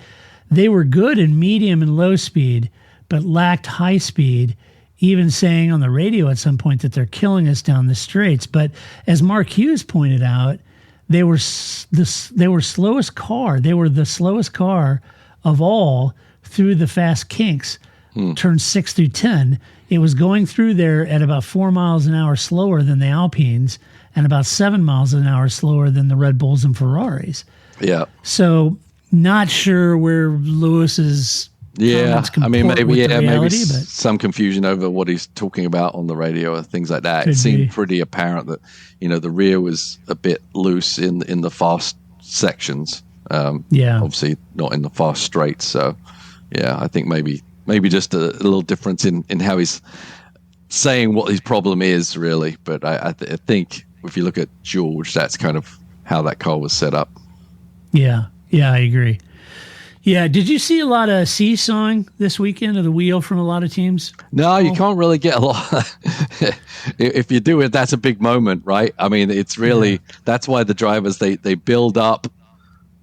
[SPEAKER 4] they were good in medium and low speed, but lacked high speed, even saying on the radio at some point that they're killing us down the straights. But as Mark Hughes pointed out, they were slowest car. They were the slowest car of all through the fast kinks, turns 6 through 10. It was going through there at about 4 miles an hour slower than the Alpines and about 7 miles an hour slower than the Red Bulls and Ferraris.
[SPEAKER 7] Yeah.
[SPEAKER 4] So not sure where Lewis's
[SPEAKER 7] maybe some confusion over what he's talking about on the radio or things like that. It seemed pretty apparent that the rear was a bit loose in the fast sections. Obviously not in the fast straights. So I think maybe just a little difference in how he's saying what his problem is, really. But I think if you look at George, that's kind of how that car was set up. Yeah, I agree. Yeah, did you see a lot of seesawing this weekend of the wheel from a lot of teams? No, you can't really get a lot. If you do it, that's a big moment, right? I mean, it's really, that's why the drivers, they build up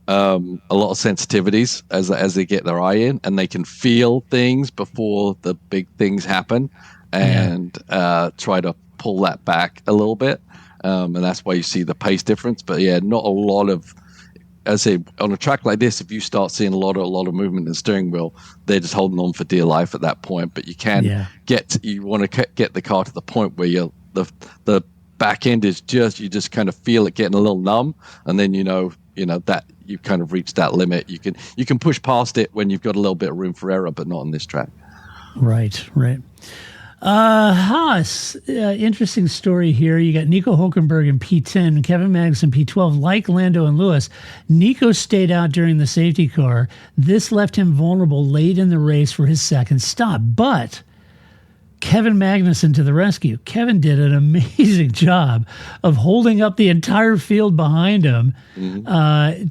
[SPEAKER 7] a lot of sensitivities as they get their eye in, and they can feel things before the big things happen, and try to pull that back a little bit. And that's why you see the pace difference. But not a lot of, as I say, on a track like this, if you start seeing a lot of movement in the steering wheel, they're just holding on for dear life at that point. But you can you want to get the car to the point where the back end is you just kind of feel it getting a little numb, and then that you kind of reached that limit. You can push past it when you've got a little bit of room for error, but not on this track. Right.
[SPEAKER 4] Haas, interesting story here. You got Nico Hülkenberg in P10, Kevin Magnussen P12. Like Lando and Lewis, Nico stayed out during the safety car. This left him vulnerable late in the race for his second stop. But Kevin Magnussen to the rescue. Kevin did an amazing job of holding up the entire field behind him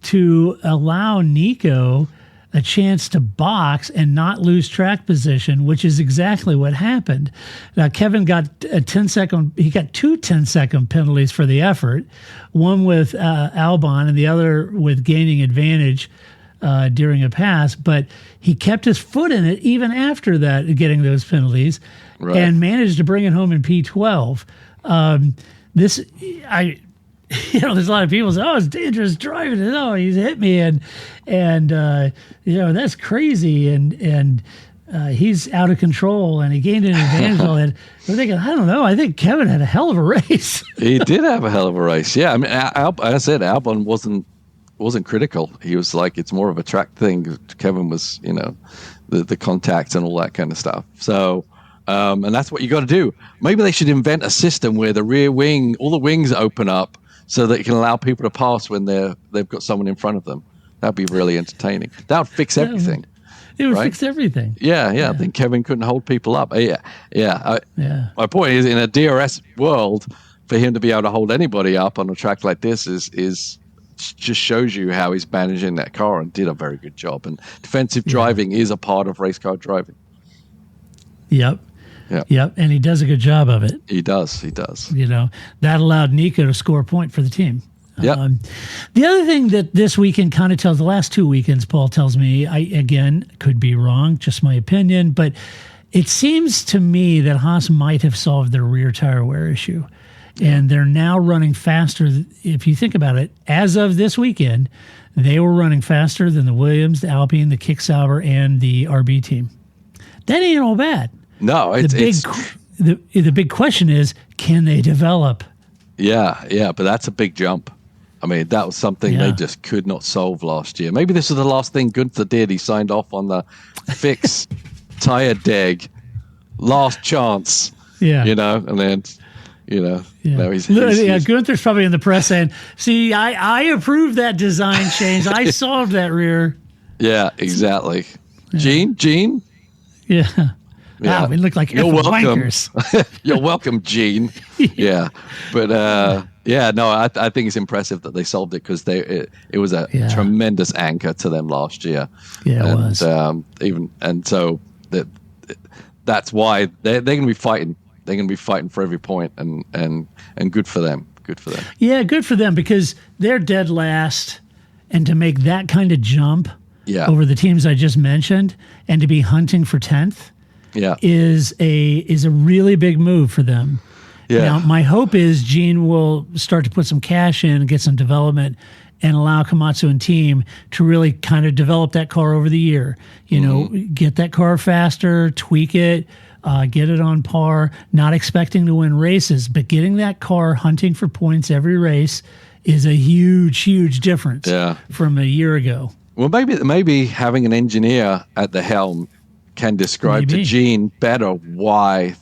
[SPEAKER 4] to allow Nico a chance to box and not lose track position, which is exactly what happened. Now, Kevin got he got two 10-second penalties for the effort, one with Albon and the other with gaining advantage during a pass, but he kept his foot in it even after that, getting those penalties, and managed to bring it home in P12. There's a lot of people say, "Oh, it's dangerous driving. Oh, he's hit me," and that's crazy, and he's out of control, and he gained an advantage. All that. We're thinking, I don't know. I think Kevin had a hell of a race. He
[SPEAKER 7] did have a hell of a race. Yeah, I mean, I said Albon wasn't critical. He was like, it's more of a track thing. Kevin was, the contacts and all that kind of stuff. So. And that's what you got to do. Maybe they should invent a system where the rear wing, all the wings open up so that it can allow people to pass when they've got someone in front of them. That'd be really entertaining. That would fix everything.
[SPEAKER 4] It would fix everything.
[SPEAKER 7] Yeah. I think Kevin couldn't hold people up. My point is, in a DRS world, for him to be able to hold anybody up on a track like this is just shows you how he's managing that car, and did a very good job. And defensive driving is a part of race car driving.
[SPEAKER 4] Yep. And he does a good job of it.
[SPEAKER 7] He does.
[SPEAKER 4] That allowed Nico to score a point for the team.
[SPEAKER 7] Yeah.
[SPEAKER 4] The other thing that this weekend kind of tells, the last 2 weekends, Paul tells me, I again could be wrong, just my opinion, but it seems to me that Haas might have solved their rear tire wear issue. And they're now running faster. If you think about it, as of this weekend, they were running faster than the Williams, the Alpine, the Kick Sauber, and the RB team. That ain't all bad.
[SPEAKER 7] No,
[SPEAKER 4] the big question is, can they develop?
[SPEAKER 7] Yeah, but that's a big jump. I mean, that was something they just could not solve last year. Maybe this was the last thing Gunther did. He signed off on the fix tire deg, last chance. And then now he's
[SPEAKER 4] Gunther's probably in the press saying, "See, I approved that design change. I solved that rear." Yeah,
[SPEAKER 7] exactly. Gene.
[SPEAKER 4] Yeah. Wow, we look like wankers.
[SPEAKER 7] You're welcome, Gene. Yeah. But I think it's impressive that they solved it, because it was a tremendous anchor to them last year.
[SPEAKER 4] Yeah, it was.
[SPEAKER 7] So that's why they're going to be fighting. They're going to be fighting for every point, and good for them. Good for them.
[SPEAKER 4] Yeah, good for them, because they're dead last, and to make that kind of jump over the teams I just mentioned, and to be hunting for 10th, is a really big move for them. Yeah. Now, my hope is Gene will start to put some cash in and get some development, and allow Komatsu and team to really kind of develop that car over the year. Get that car faster, tweak it, get it on par, not expecting to win races, but getting that car hunting for points every race is a huge, huge difference from a year ago.
[SPEAKER 7] Well, maybe having an engineer at the helm can describe to Gene better why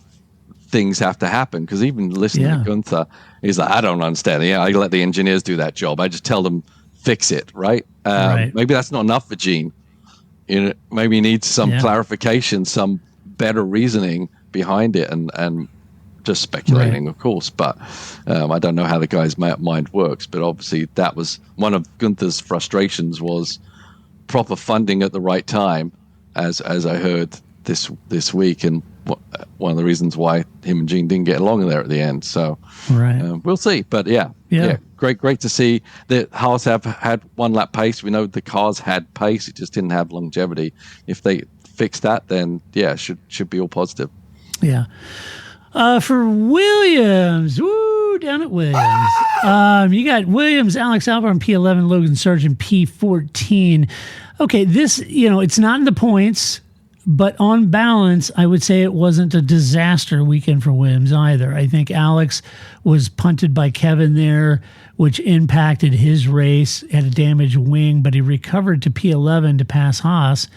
[SPEAKER 7] things have to happen. Because even listening to Gunther, he's like, I don't understand. I let the engineers do that job. I just tell them fix it, right? Maybe that's not enough for Gene. Maybe he needs some clarification, some better reasoning behind it, and just speculating, of course. But I don't know how the guy's mind works. But obviously, that was one of Gunther's frustrations, was proper funding at the right time, as I heard this week, and one of the reasons why him and Gene didn't get along there at the end. So we'll see. But great to see that Haas have had one lap pace. We know the cars had pace; it just didn't have longevity. If they fix that, then should be all positive.
[SPEAKER 4] Yeah. For Williams, down at Williams, you got Williams, Alex Albon P11, Logan Sargent P14. Okay, this, it's not in the points, but on balance, I would say it wasn't a disaster weekend for Williams either. I think Alex was punted by Kevin there, which impacted his race, had a damaged wing, but he recovered to P11 to pass Haas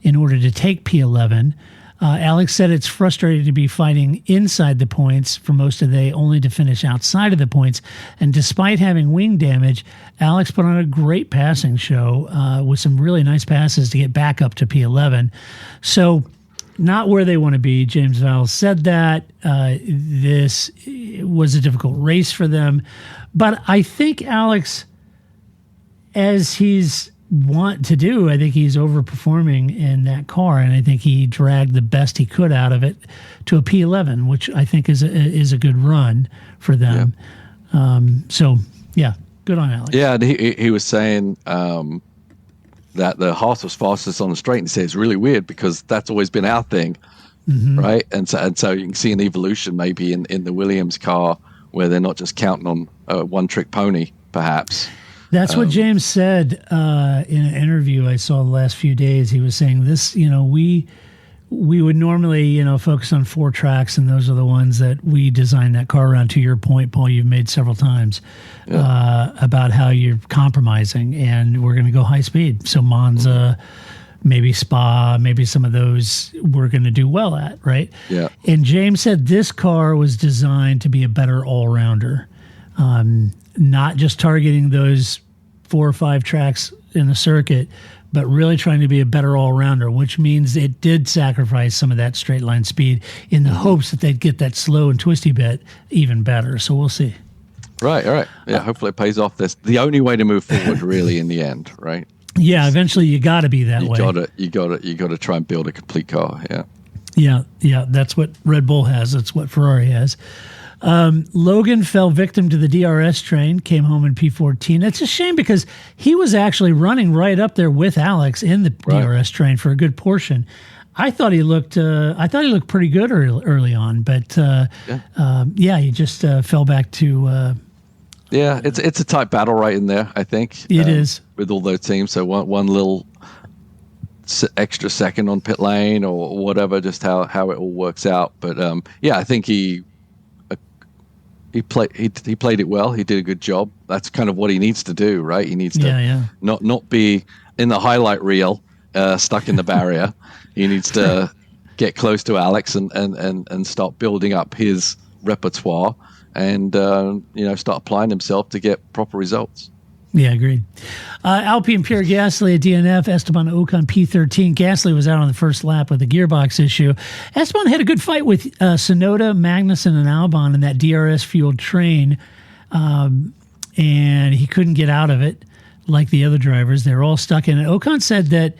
[SPEAKER 4] in order to take P11. Alex said it's frustrating to be fighting inside the points for most of the day, only to finish outside of the points. And despite having wing damage, Alex put on a great passing show with some really nice passes to get back up to P11. So not where they want to be. James Vowles said that. This was a difficult race for them. But I think Alex, as he's want to do, I think he's overperforming in that car, and I think he dragged the best he could out of it to a P11, which I think is a good run for them. So, yeah, good on Alex.
[SPEAKER 7] Yeah, and he was saying that the Haas was fastest on the straight, and he said it's really weird because that's always been our thing, right? And so you can see an evolution maybe in the Williams car where they're not just counting on a one-trick pony, perhaps.
[SPEAKER 4] That's what James said in an interview I saw the last few days. He was saying this, we would normally, focus on 4 tracks, and those are the ones that we designed that car around. To your point, Paul, you've made several times about how you're compromising, and we're going to go high speed. So Monza, maybe Spa, maybe some of those we're going to do well at, right?
[SPEAKER 7] Yeah.
[SPEAKER 4] And James said this car was designed to be a better all-rounder. Not just targeting those 4 or 5 tracks in the circuit, but really trying to be a better all-rounder, which means it did sacrifice some of that straight line speed in the hopes that they'd get that slow and twisty bit even better. So we'll see.
[SPEAKER 7] Right, all right. Yeah, hopefully it pays off. That's the only way to move forward, really, in the end, right?
[SPEAKER 4] Yeah, eventually you got to be that way.
[SPEAKER 7] You got to try and build a complete car.
[SPEAKER 4] Yeah. That's what Red Bull has. That's what Ferrari has. Logan fell victim to the DRS train, came home in P14. It's a shame because he was actually running right up there with Alex in the DRS train for a good portion. I thought he looked pretty good early on, but he just fell back to.
[SPEAKER 7] It's a tight battle right in there. I think
[SPEAKER 4] it is
[SPEAKER 7] with all those teams. So one little extra second on pit lane or whatever, just how it all works out. But I think he played it well. He did a good job. That's kind of what he needs to do, right? He needs to not be in the highlight reel, stuck in the barrier. He needs to get close to Alex and start building up his repertoire and start applying himself to get proper results.
[SPEAKER 4] Yeah, agreed. Alpine Pierre Gasly at DNF, Esteban Ocon P13. Gasly was out on the first lap with a gearbox issue. Esteban had a good fight with Tsunoda, Magnussen, and Albon in that DRS-fueled train, and he couldn't get out of it like the other drivers. They were all stuck in it. Ocon said that,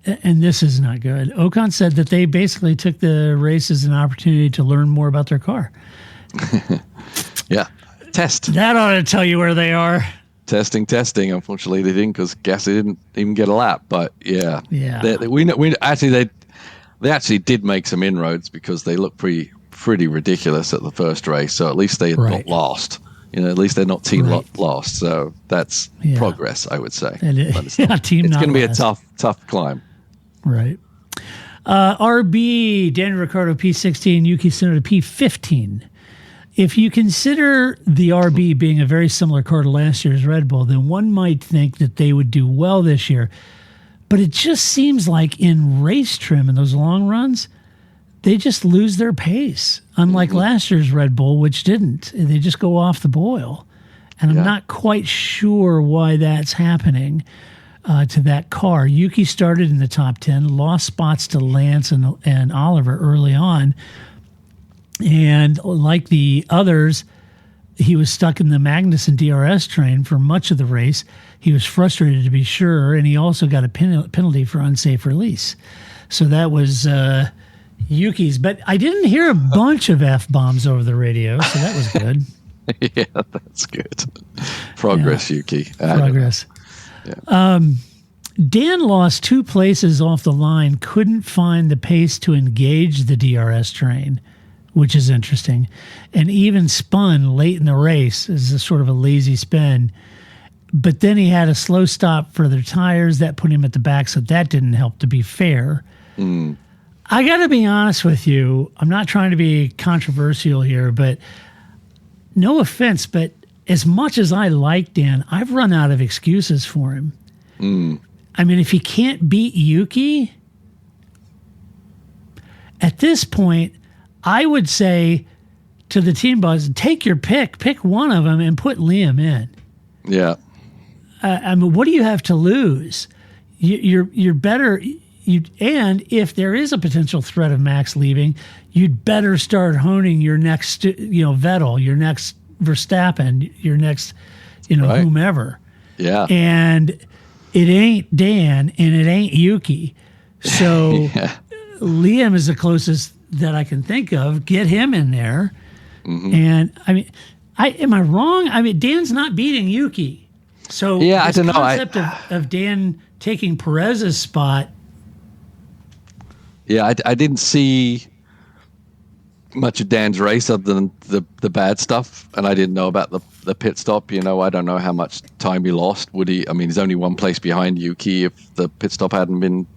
[SPEAKER 4] and this is not good, Ocon said that they basically took the race as an opportunity to learn more about their car.
[SPEAKER 7] Yeah, test.
[SPEAKER 4] That ought to tell you where they are.
[SPEAKER 7] Testing. Unfortunately, they didn't because Gasly didn't even get a lap. But yeah. They actually did make some inroads because they looked pretty ridiculous at the first race. So at least they not lost. At least they're not team lost. So that's progress, I would say. It's going to be a tough climb.
[SPEAKER 4] Right. RB Daniel Ricciardo P16, Yuki Tsunoda P15. If you consider the RB being a very similar car to last year's Red Bull, then one might think that they would do well this year. But it just seems like in race trim and those long runs, they just lose their pace. Unlike last year's Red Bull, which didn't. They just go off the boil. And I'm not quite sure why that's happening to that car. Yuki started in the top 10, lost spots to Lance and Oliver early on. And like the others, he was stuck in the Magnussen DRS train for much of the race. He was frustrated, to be sure, and he also got a penalty for unsafe release. So that was Yuki's. But I didn't hear a bunch of F-bombs over the radio, so that was good.
[SPEAKER 7] Yeah, that's good. Progress, Yuki.
[SPEAKER 4] Progress.
[SPEAKER 7] Yeah.
[SPEAKER 4] Dan lost 2 places off the line, couldn't find the pace to engage the DRS train, which is interesting, and even spun late in the race as a sort of a lazy spin. But then he had a slow stop for their tires. That put him at the back, so that didn't help, to be fair. I got to be honest with you. I'm not trying to be controversial here, but no offense, but as much as I like Dan, I've run out of excuses for him. I mean, if he can't beat Yuki, at this point, I would say to the team boss, take your pick one of them and put Liam in.
[SPEAKER 7] Yeah.
[SPEAKER 4] I mean, what do you have to lose? You're better. if there is a potential threat of Max leaving, you'd better start honing your next, Vettel, your next Verstappen, your next,
[SPEAKER 7] Right.
[SPEAKER 4] whomever.
[SPEAKER 7] Yeah.
[SPEAKER 4] And it ain't Dan and it ain't Yuki. So
[SPEAKER 7] Yeah.
[SPEAKER 4] Liam is the closest that I can think of. Get him in there.
[SPEAKER 7] Mm-hmm.
[SPEAKER 4] And I mean, am I wrong? I mean, Dan's not beating Yuki. So
[SPEAKER 7] Yeah, I
[SPEAKER 4] this
[SPEAKER 7] don't know.
[SPEAKER 4] concept of Dan taking Perez's spot.
[SPEAKER 7] Yeah, I didn't see much of Dan's race other than the bad stuff, and I didn't know about the pit stop. I don't know how much time he lost. Would he? I mean, he's only one place behind Yuki. If the pit stop hadn't been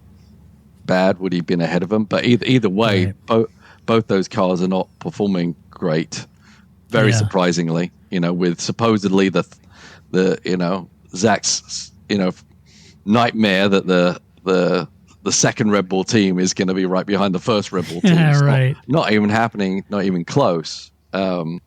[SPEAKER 7] bad, would he have been ahead of him? But either way,
[SPEAKER 4] Right.
[SPEAKER 7] both those cars are not performing great. Very surprisingly, with supposedly the Zach's nightmare that the second Red Bull team is going to be right behind the first Red Bull team.
[SPEAKER 4] Yeah,
[SPEAKER 7] It's
[SPEAKER 4] right.
[SPEAKER 7] Not even happening, not even close. I don't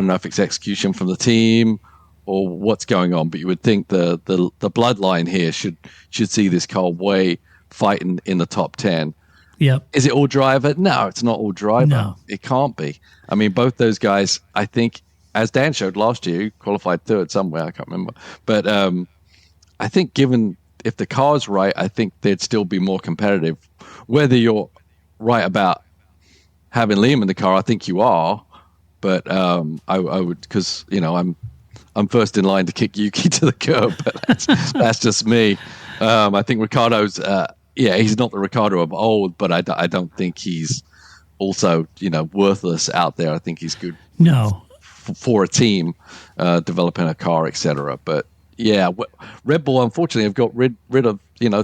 [SPEAKER 7] know if it's execution from the team or what's going on, but you would think the bloodline here should see this car way fighting in the top 10.
[SPEAKER 4] Yep.
[SPEAKER 7] Is it all driver? No, it's not all driver.
[SPEAKER 4] No.
[SPEAKER 7] It can't be. I mean, both those guys, I think, as Dan showed last year, qualified third somewhere, I can't remember. But I think given if the car's right, I think they'd still be more competitive. Whether you're right about having Liam in the car, I think you are. But I would, because I'm first in line to kick Yuki to the curb. But that's just me. I think Ricciardo's, he's not the Ricciardo of old, but I don't think he's also worthless out there. I think he's good.
[SPEAKER 4] No.
[SPEAKER 7] For a team developing a car, etc. But yeah, Red Bull unfortunately have got rid of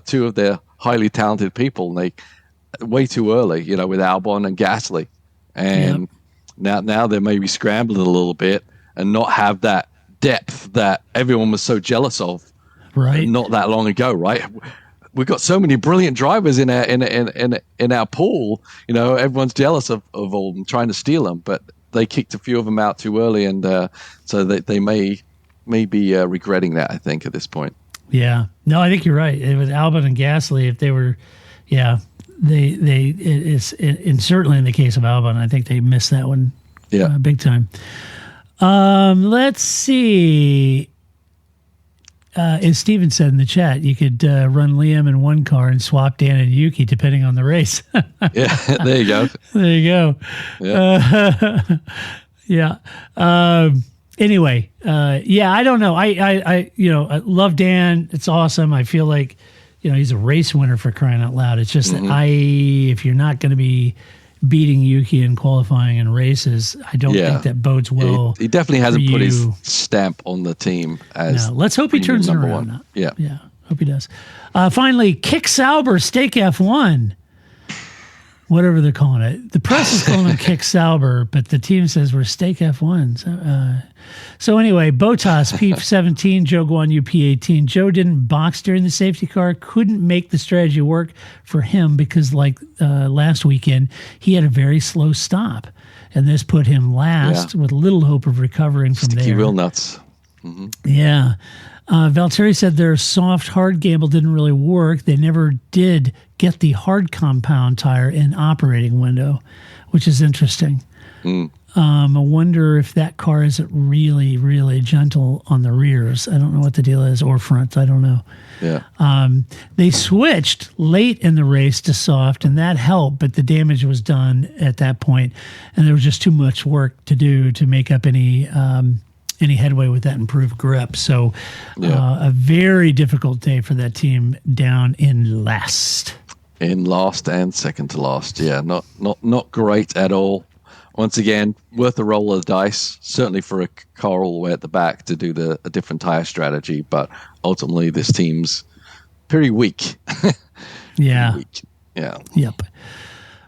[SPEAKER 7] two of their highly talented people, and they way too early, with Albon and Gasly, and now they may be scrambling a little bit and not have that depth that everyone was so jealous of,
[SPEAKER 4] Right.
[SPEAKER 7] not that long ago, right? We've got so many brilliant drivers in our pool. Everyone's jealous of all them, trying to steal them, but they kicked a few of them out too early, and so they may be regretting that, I think, at this point.
[SPEAKER 4] Yeah. No, I think you're right. It was Albon and Gasly. If they were, and certainly in the case of Albon, I think they missed that one big time. Let's see. As Steven said in the chat, you could run Liam in one car and swap Dan and Yuki depending on the race.
[SPEAKER 7] Yeah, there you go.
[SPEAKER 4] There you go. Yeah. Anyway, I don't know. I love Dan. It's awesome. I feel like, he's a race winner for crying out loud. It's just that if you're not going to be beating Yuki in qualifying and races, I don't think that bodes well.
[SPEAKER 7] He definitely hasn't
[SPEAKER 4] for
[SPEAKER 7] put his
[SPEAKER 4] you.
[SPEAKER 7] stamp on the team as.
[SPEAKER 4] No, let's hope he turns it
[SPEAKER 7] number
[SPEAKER 4] around.
[SPEAKER 7] one. Yeah.
[SPEAKER 4] Yeah. Hope he does. Finally, Kick Sauber, Steak F1. Whatever they're calling it. The press is calling him Kick Sauber, but the team says we're Steak F1. So anyway, Bottas, P17, Joe Guan Yu, P18. Joe didn't box during the safety car, couldn't make the strategy work for him because like last weekend, he had a very slow stop. And this put him last with little hope of recovering from
[SPEAKER 7] Sticky
[SPEAKER 4] there.
[SPEAKER 7] wheel nuts.
[SPEAKER 4] Yeah. Valtteri said their soft hard gamble didn't really work. They never did get the hard compound tire in operating window, which is interesting. I wonder if that car isn't really, really gentle on the rears. I don't know what the deal is, or front. I don't know.
[SPEAKER 7] Yeah.
[SPEAKER 4] They switched late in the race to soft, and that helped, but the damage was done at that point, and there was just too much work to do to make up any headway with that improved grip. So a very difficult day for that team down in last.
[SPEAKER 7] In last and second to last. Yeah, not great at all. Once again, worth a roll of the dice, certainly for a car all the way at the back to do a different tire strategy, but ultimately this team's pretty weak.
[SPEAKER 4] Yeah.
[SPEAKER 7] Weak. Yeah.
[SPEAKER 4] Yep.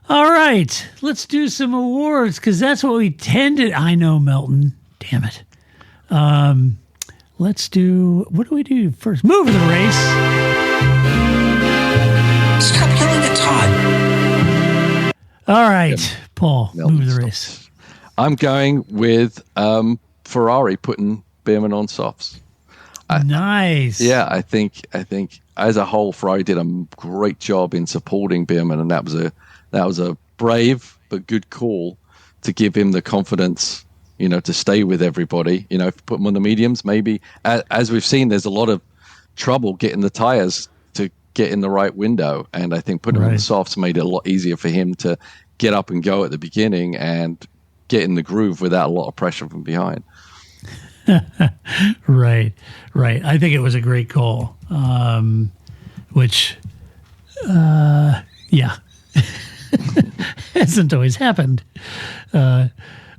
[SPEAKER 4] All right. Let's do some awards because that's what we tend to. I know, Melton. Damn it. Let's do. What do we do first? Move the race.
[SPEAKER 6] Stop yelling at Todd.
[SPEAKER 4] All right, Paul.
[SPEAKER 7] Melton
[SPEAKER 4] move the
[SPEAKER 7] stops.
[SPEAKER 4] race.
[SPEAKER 7] I'm going with Ferrari putting Bearmann on softs.
[SPEAKER 4] Nice.
[SPEAKER 7] Yeah, I think as a whole, Ferrari did a great job in supporting Bearmann, and that was a brave but good call to give him the confidence, to stay with everybody. If you put him on the mediums, maybe as we've seen, there's a lot of trouble getting the tires to get in the right window, and I think putting him on the softs made it a lot easier for him to get up and go at the beginning and get in the groove without a lot of pressure from behind.
[SPEAKER 4] Right. I think it was a great call, which, hasn't always happened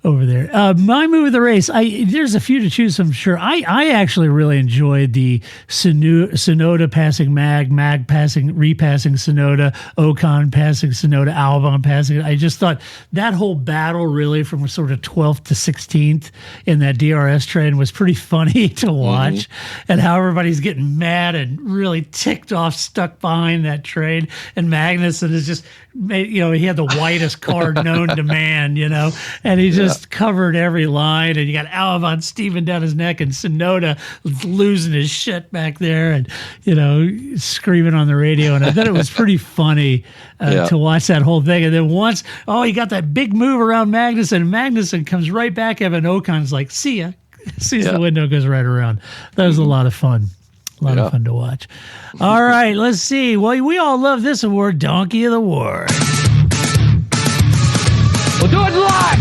[SPEAKER 4] over there. My move of the race, there's a few to choose from, sure. I actually really enjoyed the Tsunoda passing Mag repassing Tsunoda, Ocon passing Tsunoda, Albon passing. I just thought that whole battle really from sort of 12th to 16th in that DRS train was pretty funny to watch, and how everybody's getting mad and really ticked off, stuck behind that train. And Magnussen is just, he had the whitest card known to man, and he just covered every line, and you got Albon steaming down his neck and Tsunoda losing his shit back there and, screaming on the radio. And I thought it was pretty funny to watch that whole thing. And then once, he got that big move around Magnussen comes right back at him, and Ocon's like, see ya. Sees the window, goes right around. That was a lot of fun. A lot of fun to watch. All right, let's see. Well, we all love this award, Donkey of the War.
[SPEAKER 3] We'll do it live.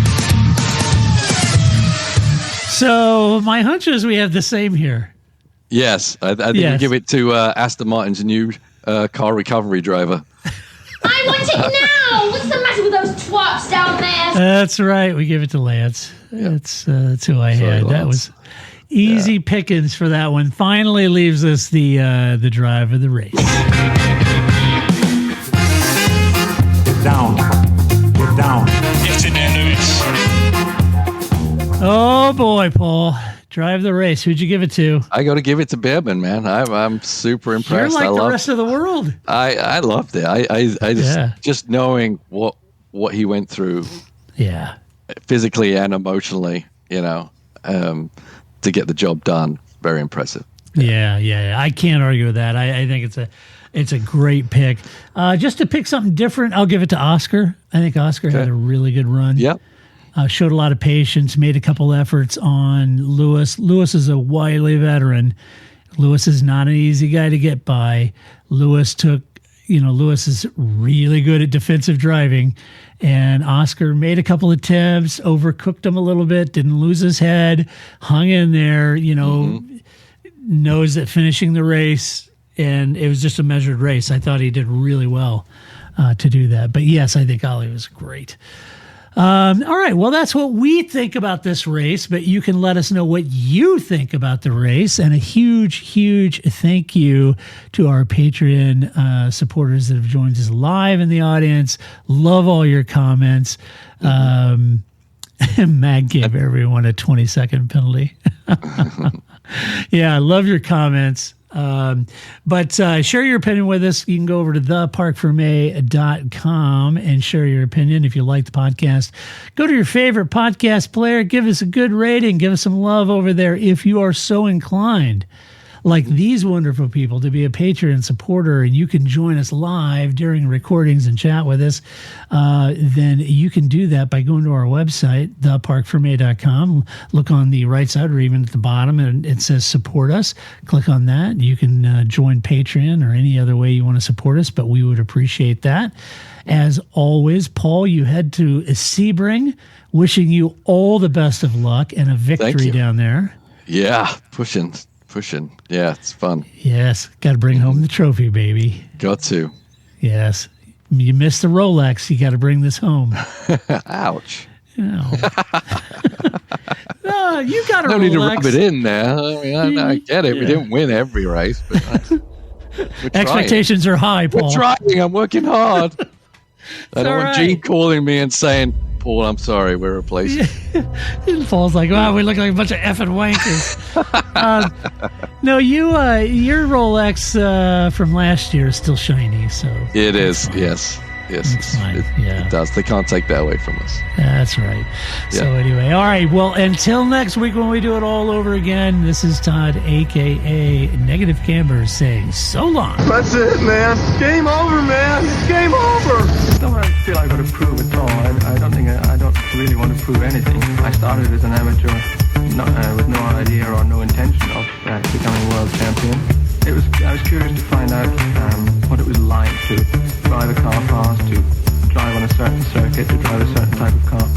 [SPEAKER 4] So my hunch is we have the same here.
[SPEAKER 7] Yes, I think we give it to Aston Martin's new car recovery driver.
[SPEAKER 8] I want it now! What's the matter with those twats down there?
[SPEAKER 4] That's right. We give it to Lance. That's who I had.
[SPEAKER 7] Lance.
[SPEAKER 4] That was easy pickings for that one. Finally leaves us the drive of the race.
[SPEAKER 9] Get down. Get down.
[SPEAKER 2] Get in there, Lewis.
[SPEAKER 4] Oh boy, Paul. Drive the race. Who'd you give it to?
[SPEAKER 7] I got to give it to Bearmann, man. I'm super impressed.
[SPEAKER 4] You're like the rest of the world.
[SPEAKER 7] I loved it. I just knowing what he went through, physically and emotionally, to get the job done. Very impressive.
[SPEAKER 4] Yeah. I can't argue with that. I think it's a great pick. Just to pick something different, I'll give it to Oscar. I think Oscar had a really good run.
[SPEAKER 7] Yep.
[SPEAKER 4] Showed a lot of patience, made a couple efforts on Lewis. Lewis is a wily veteran. Lewis is not an easy guy to get by. Lewis is really good at defensive driving, and Oscar made a couple attempts, overcooked him a little bit, didn't lose his head, hung in there, knows that finishing the race, and it was just a measured race. I thought he did really well to do that. But yes, I think Ollie was great. All right. Well, that's what we think about this race, but you can let us know what you think about the race. And a huge, huge thank you to our Patreon supporters that have joined us live in the audience. Love all your comments. Mag gave everyone a 20-second penalty. Yeah, I love your comments. But share your opinion with us. You can go over to theparkforme.com and share your opinion. If you like the podcast, go to your favorite podcast player, give us a good rating, give us some love over there if you are so inclined, like these wonderful people, to be a Patreon supporter, and you can join us live during recordings and chat with us, then you can do that by going to our website, theparkforme.com. Look on the right side or even at the bottom, and it says support us. Click on that. You can join Patreon or any other way you want to support us, but we would appreciate that. As always, Paul, you head to Sebring. Wishing you all the best of luck and a victory down there.
[SPEAKER 7] Yeah, pushing. Yeah, it's fun.
[SPEAKER 4] Yes, got to bring home the trophy, baby.
[SPEAKER 7] Got to.
[SPEAKER 4] Yes. You missed the Rolex. You got to bring this home.
[SPEAKER 7] Ouch.
[SPEAKER 4] No, you got a
[SPEAKER 7] no
[SPEAKER 4] Rolex.
[SPEAKER 7] need to rub it in there. I mean, I get it. Yeah. We didn't win every race, but
[SPEAKER 4] expectations are high, Paul.
[SPEAKER 7] We're trying. I'm working hard. I don't want Gene calling me and saying, Paul, I'm sorry, we're replacing.
[SPEAKER 4] Paul's like, wow, we look like a bunch of effing wankers. No, your Rolex from last year is still shiny. So
[SPEAKER 7] it is, yes. Yes,
[SPEAKER 4] That's fine. Yeah.
[SPEAKER 7] it does. They can't take that away from us.
[SPEAKER 4] That's right. So anyway, all right. Well, until next week when we do it all over again, this is Todd, a.k.a. Negative Camber, saying so long.
[SPEAKER 10] That's it, man. Game over, man. Game over. I don't feel I've got to prove at all. I don't really want to prove anything. I started as an amateur with no idea or no intention of becoming world champion. I was curious to find out what it was like to drive a car fast, to drive on a certain circuit, to drive a certain type of car.